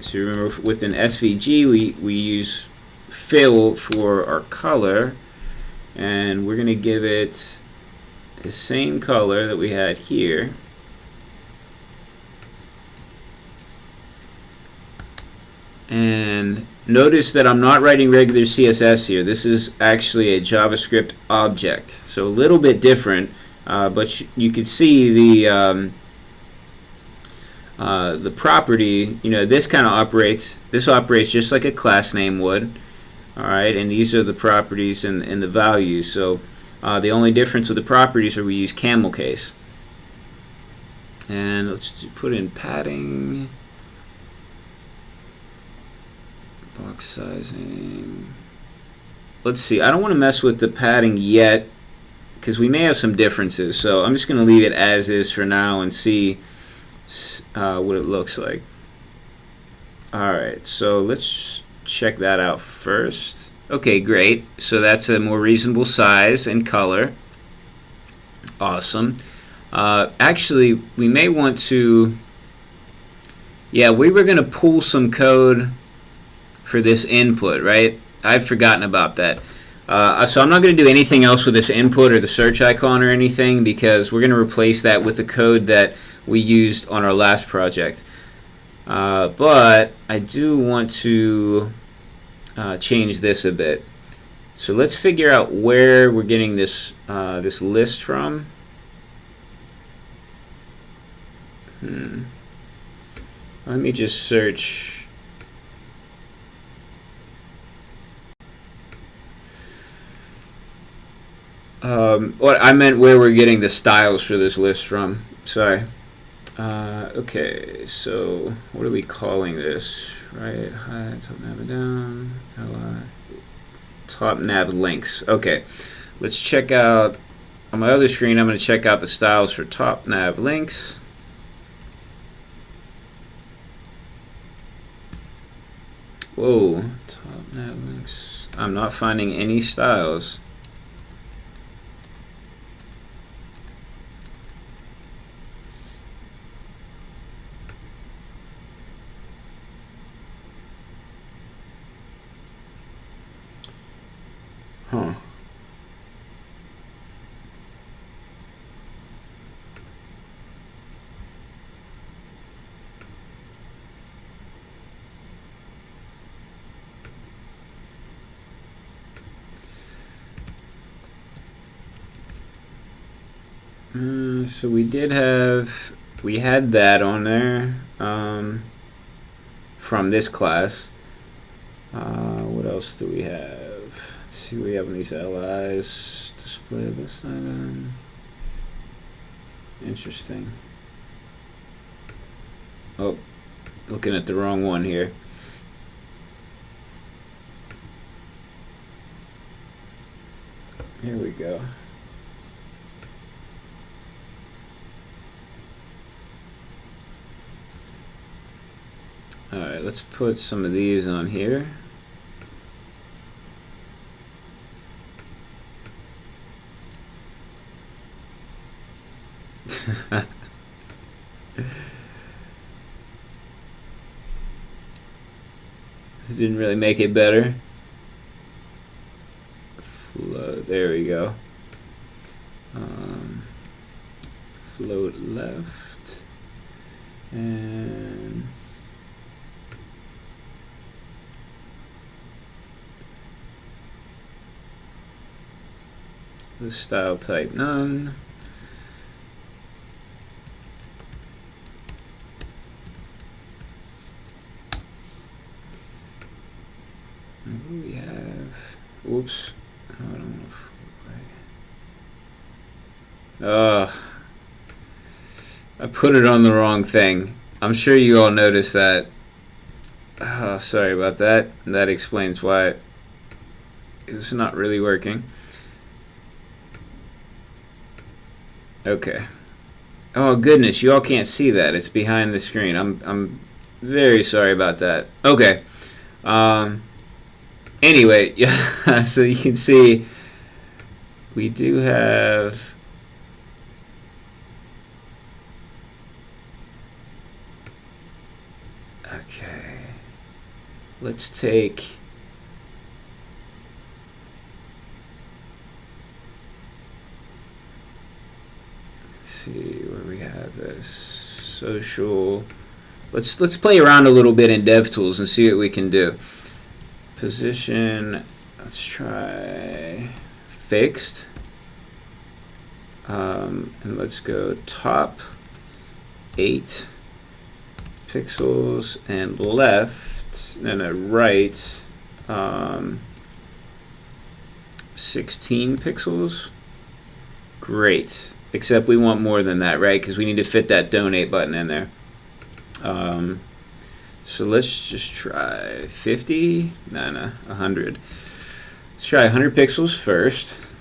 So remember, with an SVG, we use fill for our color. And we're going to give it the same color that we had here. And notice that I'm not writing regular CSS here. This is actually a JavaScript object. So a little bit different, but you can see the property. You know, this kind of operates. This operates just like a class name would. All right, and these are the properties and the values. So The only difference with the properties are we use camel case. And let's put in padding, box sizing. Let's see, I don't want to mess with the padding yet because we may have some differences, so I'm just going to leave it as is for now and see what it looks like. Alright, so let's check that out first. Okay, great. So that's a more reasonable size and color. Awesome. Actually, we may want to... Yeah, we were going to pull some code for this input, right? I've forgotten about that. So I'm not going to do anything else with this input or the search icon or anything because we're going to replace that with the code that we used on our last project. But I do want to change this a bit. So let's figure out where we're getting this this list from. Let me just search. What I meant where we're getting the styles for this list from. Sorry. Okay, so what are we calling this? Right, high, top nav down, top nav links. Okay, let's check out, on my other screen, I'm going to check out the styles for top nav links. Whoa, top nav links. I'm not finding any styles. Huh. So we had that on there from this class. What else do we have? Let's see what we have in these LIs. Display this item. Interesting. Oh, looking at the wrong one here. Here we go. Alright, let's put some of these on here. It didn't really make it better. Float, there we go. Float left and the style type none. And what do we have? Oops. I don't know. I put it on the wrong thing. I'm sure you all noticed that. Sorry about that. That explains why it was not really working. Okay. Oh goodness, you all can't see that. It's behind the screen. I'm very sorry about that. Okay. Anyway, yeah, so you can see we do have okay. Let's take see where we have this social. Let's play around a little bit in DevTools and see what we can do. Position, let's try fixed, and let's go top 8 pixels and left, right 16 pixels. Great. Except we want more than that, right? Because we need to fit that donate button in there. So let's just try 50. No, 100. Let's try 100 pixels first.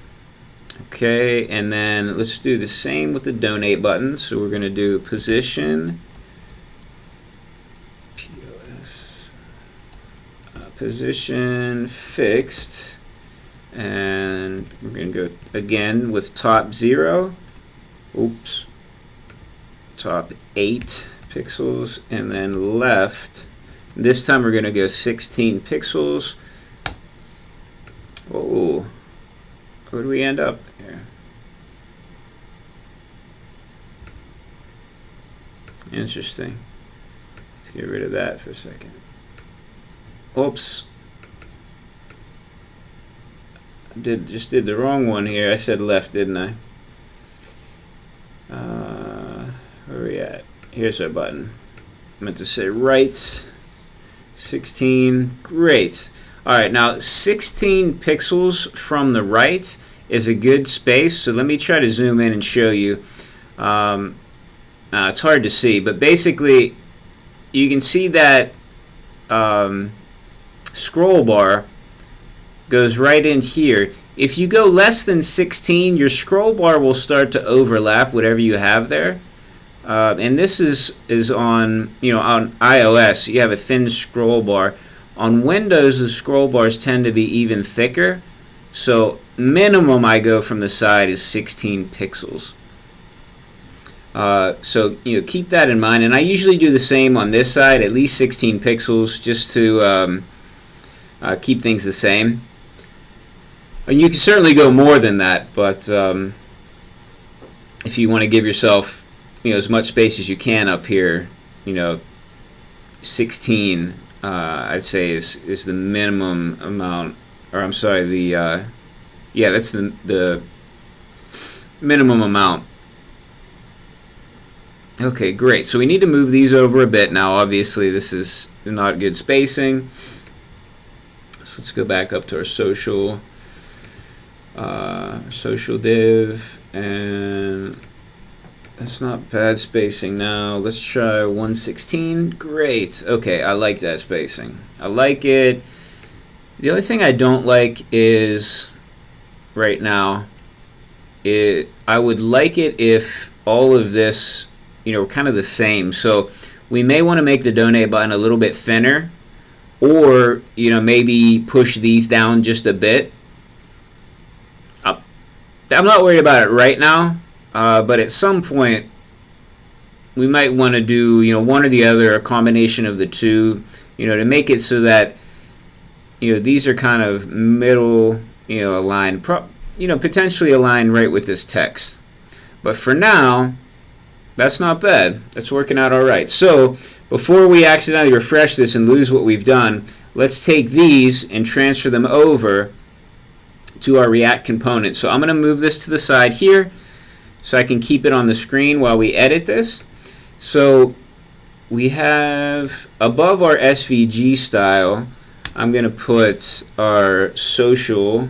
Okay, and then let's do the same with the donate button. So we're going to do position, position fixed, and we're going to go again with top 0. Oops. Top 8 pixels, and then left. This time we're going to go 16 pixels. Oh, where do we end up here? Interesting. Let's get rid of that for a second. Oops. Just did the wrong one here. I said left, didn't I? Where are we at? Here's our button. I meant to say right. 16. Great. Alright, now 16 pixels from the right is a good space. So let me try to zoom in and show you. It's hard to see, but basically you can see that scroll bar goes right in here. If you go less than 16, your scroll bar will start to overlap whatever you have there. And this is on, on iOS, you have a thin scroll bar. On Windows, the scroll bars tend to be even thicker. So minimum I go from the side is 16 pixels. So keep that in mind. And I usually do the same on this side, at least 16 pixels, just to keep things the same. And you can certainly go more than that, but if you want to give yourself as much space as you can up here, 16 I'd say is the minimum amount, or I'm sorry, that's the minimum amount. Okay, great. So we need to move these over a bit now. Obviously this is not good spacing. So let's go back up to our social div, and that's not bad spacing now. Let's try 116. Great. Okay, I like that spacing. I like it. The only thing I don't like is right now, I would like it if all of this, were kind of the same. So we may want to make the donate button a little bit thinner, or maybe push these down just a bit. I'm not worried about it right now. But at some point, we might want to do, one or the other, a combination of the two, to make it so that, these are kind of middle, aligned, potentially aligned right with this text. But for now, that's not bad. That's working out all right. So before we accidentally refresh this and lose what we've done, let's take these and transfer them over to our React component. So I'm going to move this to the side here, so I can keep it on the screen while we edit this. So we have above our SVG style, I'm going to put our social.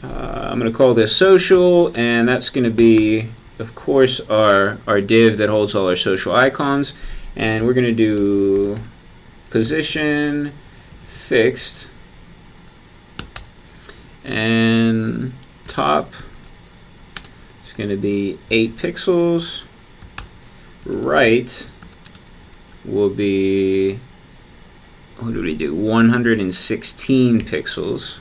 I'm going to call this social, and that's going to be, of course, our div that holds all our social icons. And we're going to do position fixed, and top is going to be 8 pixels. Right will be, what do we do, 116 pixels.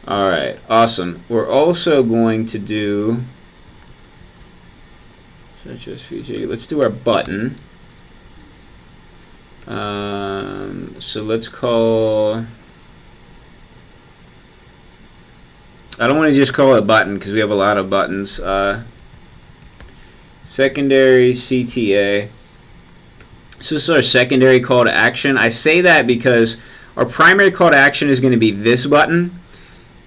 Alright, awesome. We're also going to do, let's do our button. So let's call, I don't want to just call it a button because we have a lot of buttons. Secondary CTA. So this is our secondary call to action. I say that because our primary call to action is going to be this button.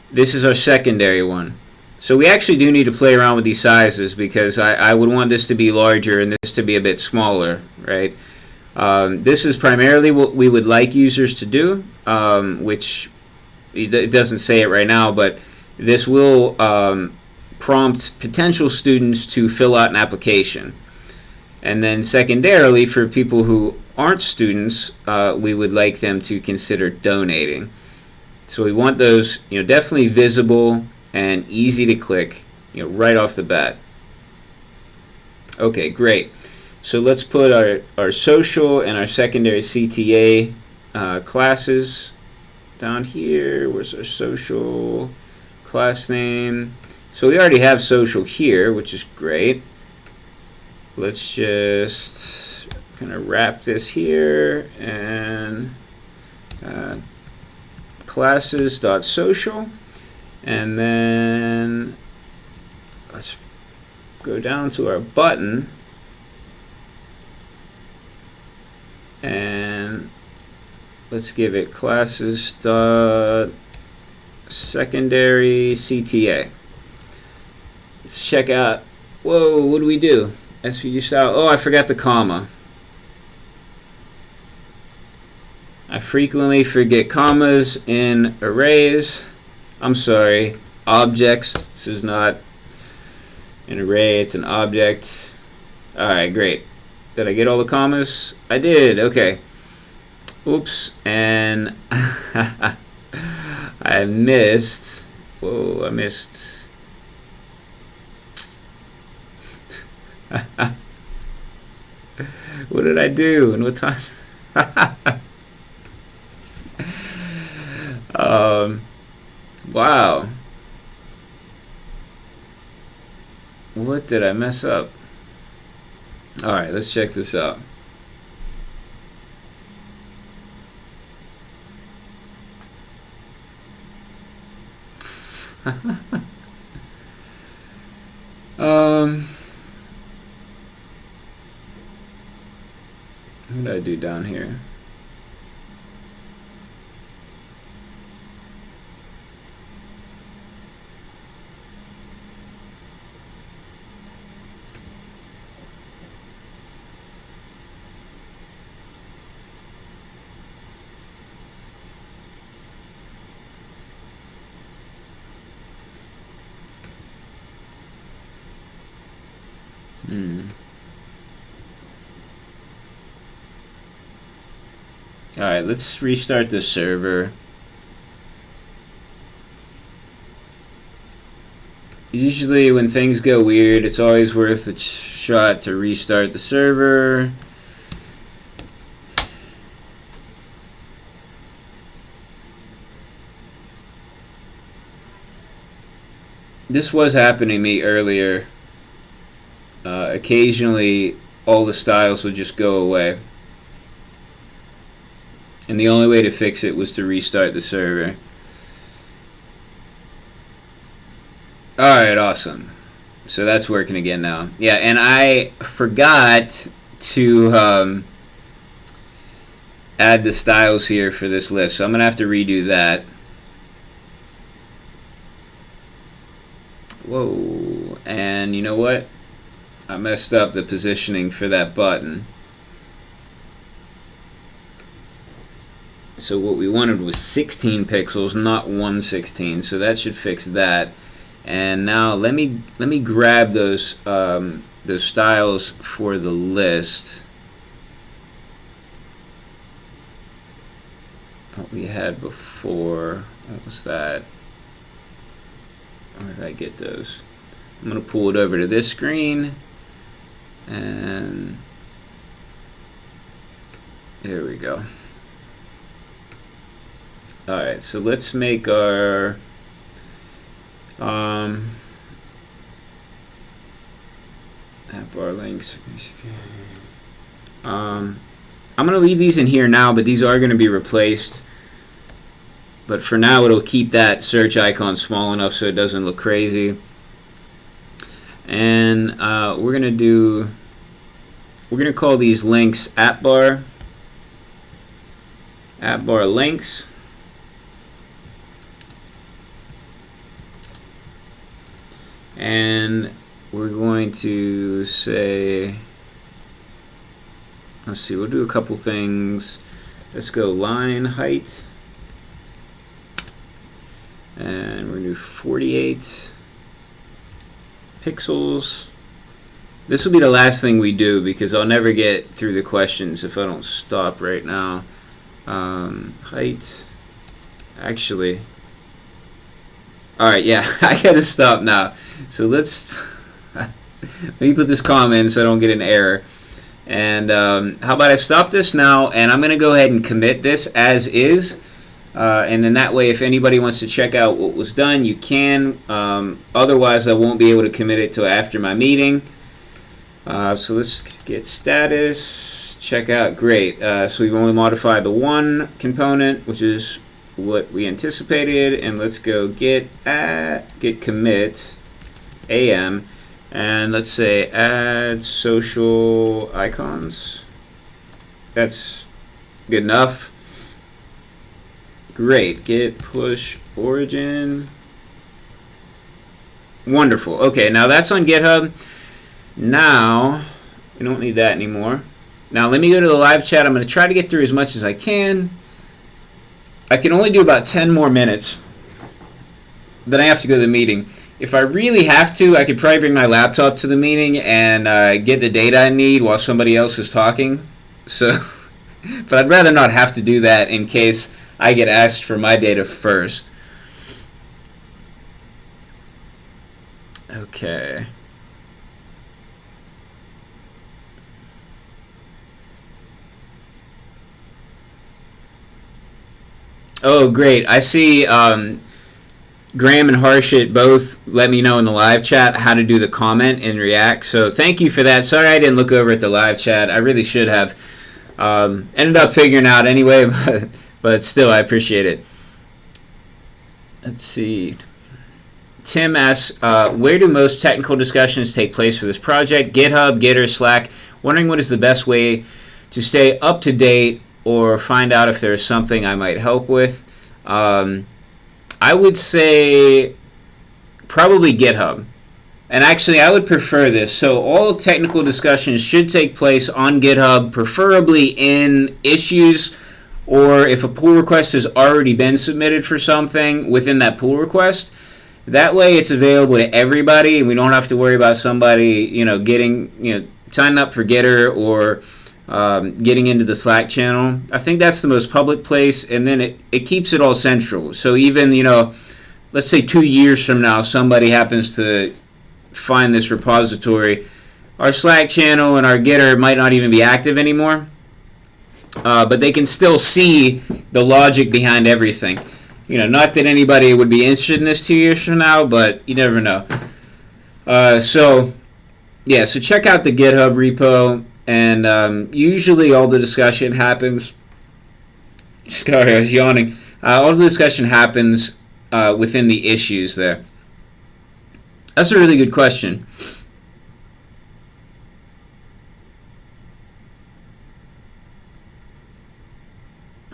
This is our secondary one. So we actually do need to play around with these sizes, because I would want this to be larger and this to be a bit smaller, right? This is primarily what we would like users to do, which it doesn't say it right now, but this will prompt potential students to fill out an application. And then secondarily, for people who aren't students, we would like them to consider donating. So we want those, definitely visible and easy to click, right off the bat. Okay, great. So let's put our social and our secondary CTA classes down here. Where's our social class name? So we already have social here, which is great. Let's just kind of wrap this here and classes.social, and then let's go down to our button and let's give it classes.secondary CTA. Let's check out. Whoa, what do we do? SVG style. Oh, I forgot the comma. I frequently forget commas in arrays. I'm sorry. Objects. This is not an array, it's an object. Alright, great. Did I get all the commas? I did. Okay. Oops. And I missed. Whoa, I missed. What did I do? And what time? Wow. What did I mess up? Alright, let's check this out. What did I do down here? Alright, let's restart the server. Usually when things go weird, it's always worth a shot to restart the server. This was happening to me earlier. Occasionally, all the styles would just go away. And the only way to fix it was to restart the server. Alright, awesome. So that's working again now. Yeah, and I forgot to add the styles here for this list. So I'm going to have to redo that. Whoa. And you know what? I messed up the positioning for that button. So what we wanted was 16 pixels, not 116. So that should fix that. And now let me grab those styles for the list. What we had before. What was that? Where did I get those? I'm going to pull it over to this screen. And there we go. Alright, so let's make our app bar links. I'm going to leave these in here now, but these are going to be replaced. But for now, it'll keep that search icon small enough so it doesn't look crazy. And we're going to call these links app bar links. And we're going to say, let's see, we'll do a couple things. Let's go line height. and we're going to do 48 pixels. This will be the last thing we do because I'll never get through the questions if I don't stop right now. Height, actually, all right, yeah, I gotta stop now. So let's let me put this comment in so I don't get an error. And how about I stop this now, and I'm gonna go ahead and commit this as is. And then that way, if anybody wants to check out what was done, you can. Otherwise, I won't be able to commit it till after my meeting. So let's get status, check out, great. So we've only modified the one component, which is what we anticipated, and let's go git commit am, and let's say add social icons. That's good enough. Great, git push origin. Wonderful. Okay, now that's on GitHub. Now, we don't need that anymore. Now let me go to the live chat. I'm going to try to get through as much as I can. I can only do about 10 more minutes. Then I have to go to the meeting. If I really have to, I could probably bring my laptop to the meeting and get the data I need while somebody else is talking. So, but I'd rather not have to do that in case I get asked for my data first. Okay. Oh, great. I see Graham and Harshit both let me know in the live chat how to do the comment in React. So thank you for that. Sorry I didn't look over at the live chat. I really should have. Ended up figuring out anyway, but still, I appreciate it. Let's see. Tim asks, where do most technical discussions take place for this project? GitHub, Gitter, Slack. Wondering what is the best way to stay up to date or find out if there's something I might help with. I would say probably GitHub. And actually, I would prefer this. So all technical discussions should take place on GitHub, preferably in issues, or if a pull request has already been submitted for something within that pull request. That way it's available to everybody, and we don't have to worry about somebody, getting, signing up for Gitter or getting into the Slack channel. I think that's the most public place, and then it keeps it all central. So even, let's say 2 years from now, somebody happens to find this repository, our Slack channel and our Gitter might not even be active anymore, but they can still see the logic behind everything. Not that anybody would be interested in this 2 years from now, but you never know. So check out the GitHub repo. And usually all the discussion happens. Sorry, I was yawning. All the discussion happens within the issues there. That's a really good question.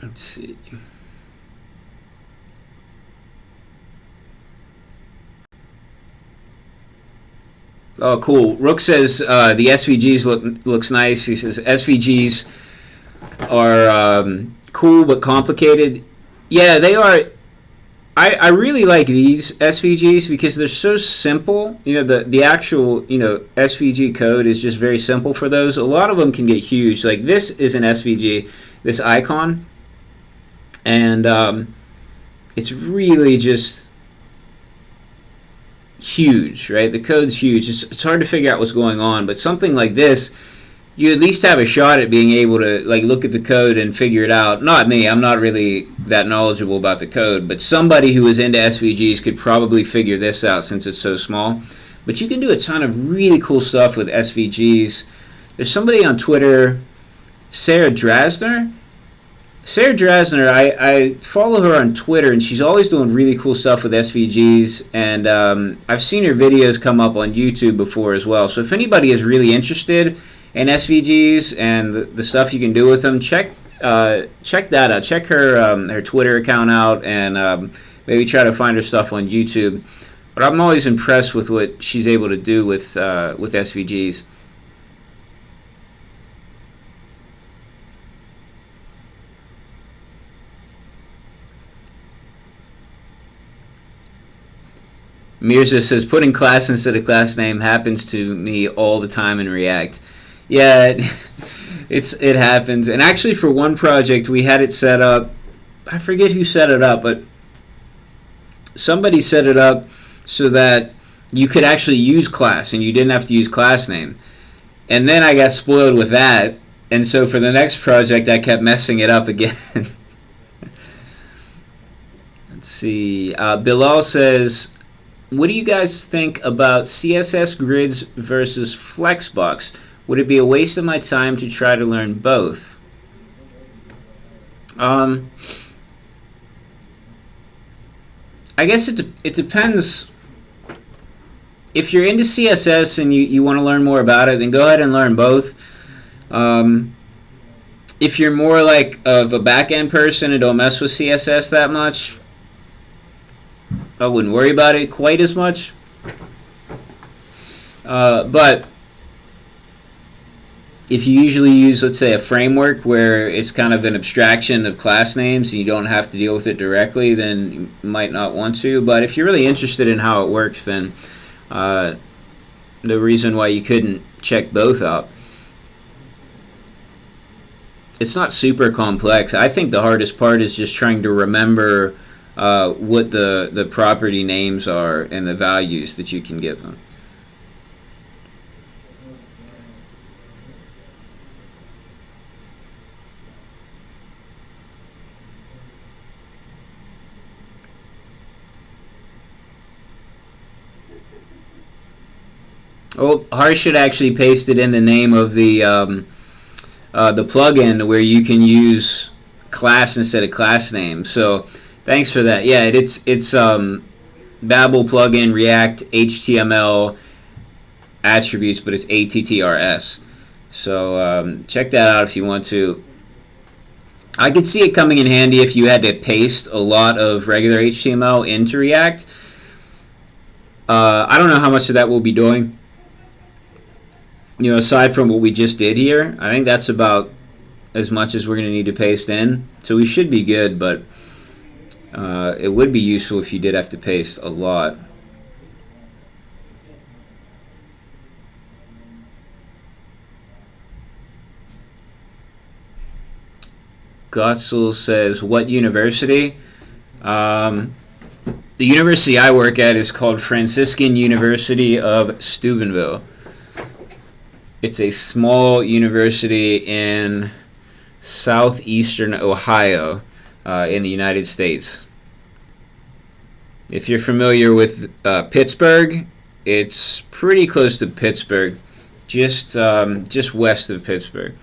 Let's see. Oh, cool. Rook says the SVGs looks nice. He says SVGs are cool but complicated. Yeah, they are. I really like these SVGs because they're so simple. The actual SVG code is just very simple for those. A lot of them can get huge. Like this is an SVG, this icon, and it's really just huge, right? The code's huge. It's hard to figure out what's going on, but something like this, you at least have a shot at being able to look at the code and figure it out. Not me, I'm not really that knowledgeable about the code, but somebody who is into SVGs could probably figure this out since it's so small. But you can do a ton of really cool stuff with SVGs. There's somebody on Twitter, Sarah Drasner, I follow her on Twitter, and she's always doing really cool stuff with SVGs, and I've seen her videos come up on YouTube before as well. So if anybody is really interested in SVGs and the stuff you can do with them, check that out. Check her Twitter account out, and maybe try to find her stuff on YouTube. But I'm always impressed with what she's able to do with SVGs. Mirza says, putting class instead of class name happens to me all the time in React. Yeah, it happens. And actually for one project, we had it set up, I forget who set it up, but somebody set it up so that you could actually use class and you didn't have to use class name. And then I got spoiled with that. And so for the next project, I kept messing it up again. Let's see. Bilal says, what do you guys think about CSS grids versus Flexbox? Would it be a waste of my time to try to learn both? I guess it depends. If you're into CSS and you want to learn more about it, then go ahead and learn both. If you're more like of a back-end person and don't mess with CSS that much, I wouldn't worry about it quite as much. But if you usually use, let's say, a framework where it's kind of an abstraction of class names and you don't have to deal with it directly, then you might not want to. But if you're really interested in how it works, then the reason why you couldn't check both out. It's not super complex. I think the hardest part is just trying to remember what the property names are and the values that you can give them. Oh, Harsh should actually paste it in the name of the plugin where you can use class instead of class name. So thanks for that. Yeah, it's Babel plugin React HTML attributes, but it's ATTRS. So check that out if you want to. I could see it coming in handy if you had to paste a lot of regular HTML into React. I don't know how much of that we'll be doing. You know, aside from what we just did here, I think that's about as much as we're going to need to paste in. So we should be good, but it would be useful if you did have to paste a lot. Gotzel says, what university? The university I work at is called Franciscan University of Steubenville. It's a small university in southeastern Ohio in the United States. If you're familiar with Pittsburgh, it's pretty close to Pittsburgh, just west of Pittsburgh.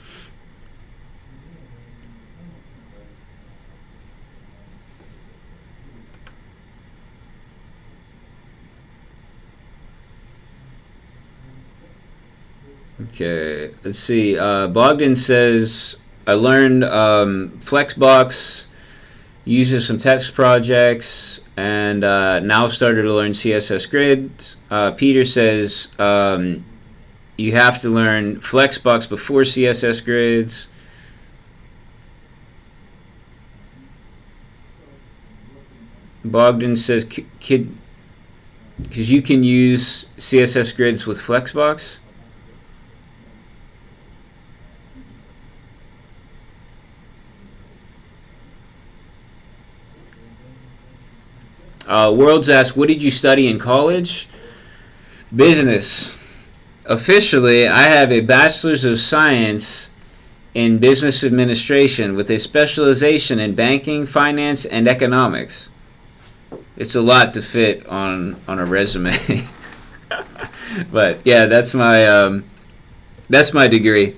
Okay, let's see. Bogdan says, I learned Flexbox, uses some text projects, and now started to learn CSS Grid. Peter says, you have to learn Flexbox before CSS Grids. Bogdan says, because you can use CSS Grids with Flexbox. Worlds asks, what did you study in college? Business. Officially, I have a Bachelor's of Science in Business Administration with a specialization in banking, finance, and economics. It's a lot to fit on a resume. But yeah, that's my degree.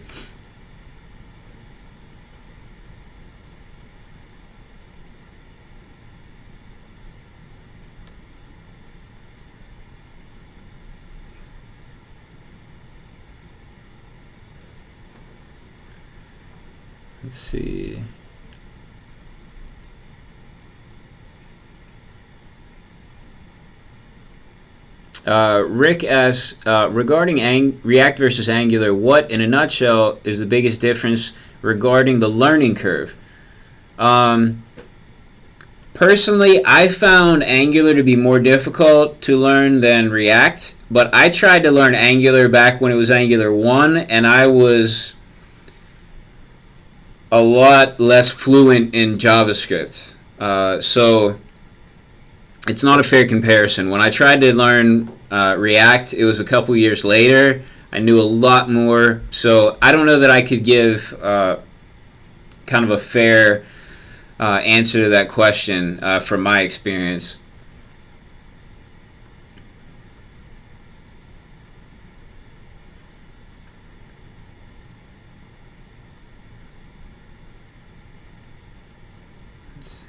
Let's see. Rick asks, regarding React versus Angular, what, in a nutshell, is the biggest difference regarding the learning curve? Personally, I found Angular to be more difficult to learn than React, but I tried to learn Angular back when it was Angular 1, and I was a lot less fluent in JavaScript. So it's not a fair comparison. When I tried to learn React, it was a couple years later. I knew a lot more, so I don't know that I could give kind of a fair answer to that question from my experience. Let's see.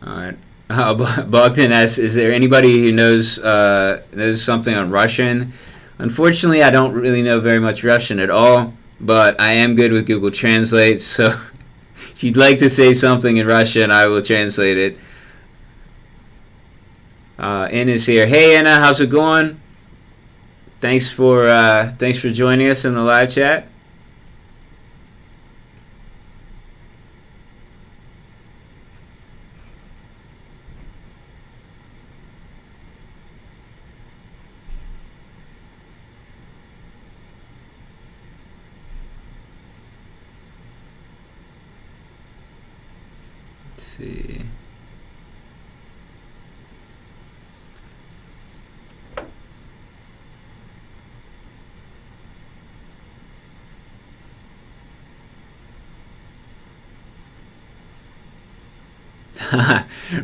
All right. Bogdan asks, is there anybody who knows something on Russian? Unfortunately, I don't really know very much Russian at all, but I am good with Google Translate, so if you'd like to say something in Russian, I will translate it. Anna's here. Hey, Anna, how's it going? Thanks for joining us in the live chat. Let's see.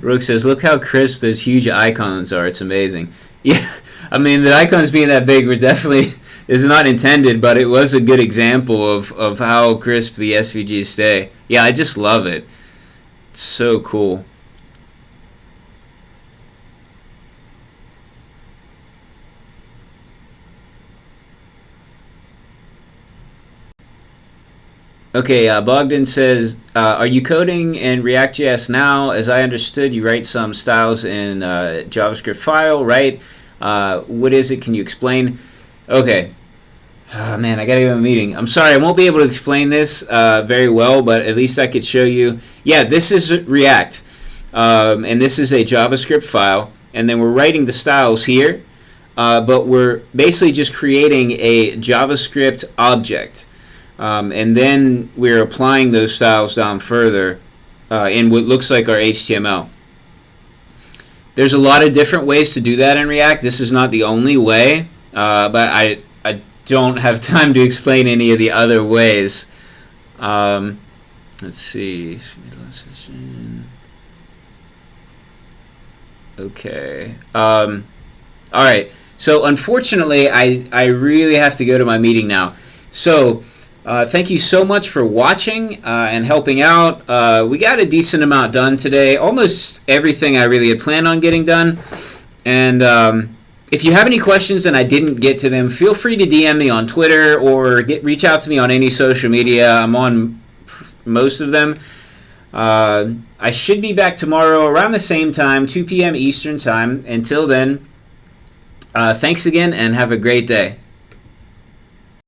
Rook says, look how crisp those huge icons are. It's amazing. Yeah, I mean, the icons being that big were definitely is not intended, but it was a good example of how crisp the SVGs stay. Yeah, I just love it. It's so cool. Okay, Bogdan says, are you coding in React.js now? As I understood, you write some styles in JavaScript file, right? What is it? Can you explain? Okay. Oh, man, I got to go to a meeting. I'm sorry, I won't be able to explain this very well, but at least I could show you. Yeah, this is React, and this is a JavaScript file, and then we're writing the styles here, but we're basically just creating a JavaScript object. And then we're applying those styles down further in what looks like our HTML. There's a lot of different ways to do that in React. This is not the only way, but I don't have time to explain any of the other ways. Let's see. Okay. All right. So unfortunately, I really have to go to my meeting now. So thank you so much for watching and helping out. We got a decent amount done today. Almost everything I really had planned on getting done. And if you have any questions and I didn't get to them, feel free to DM me on Twitter or reach out to me on any social media. I'm on most of them. I should be back tomorrow around the same time, 2 p.m. Eastern Time. Until then, thanks again and have a great day.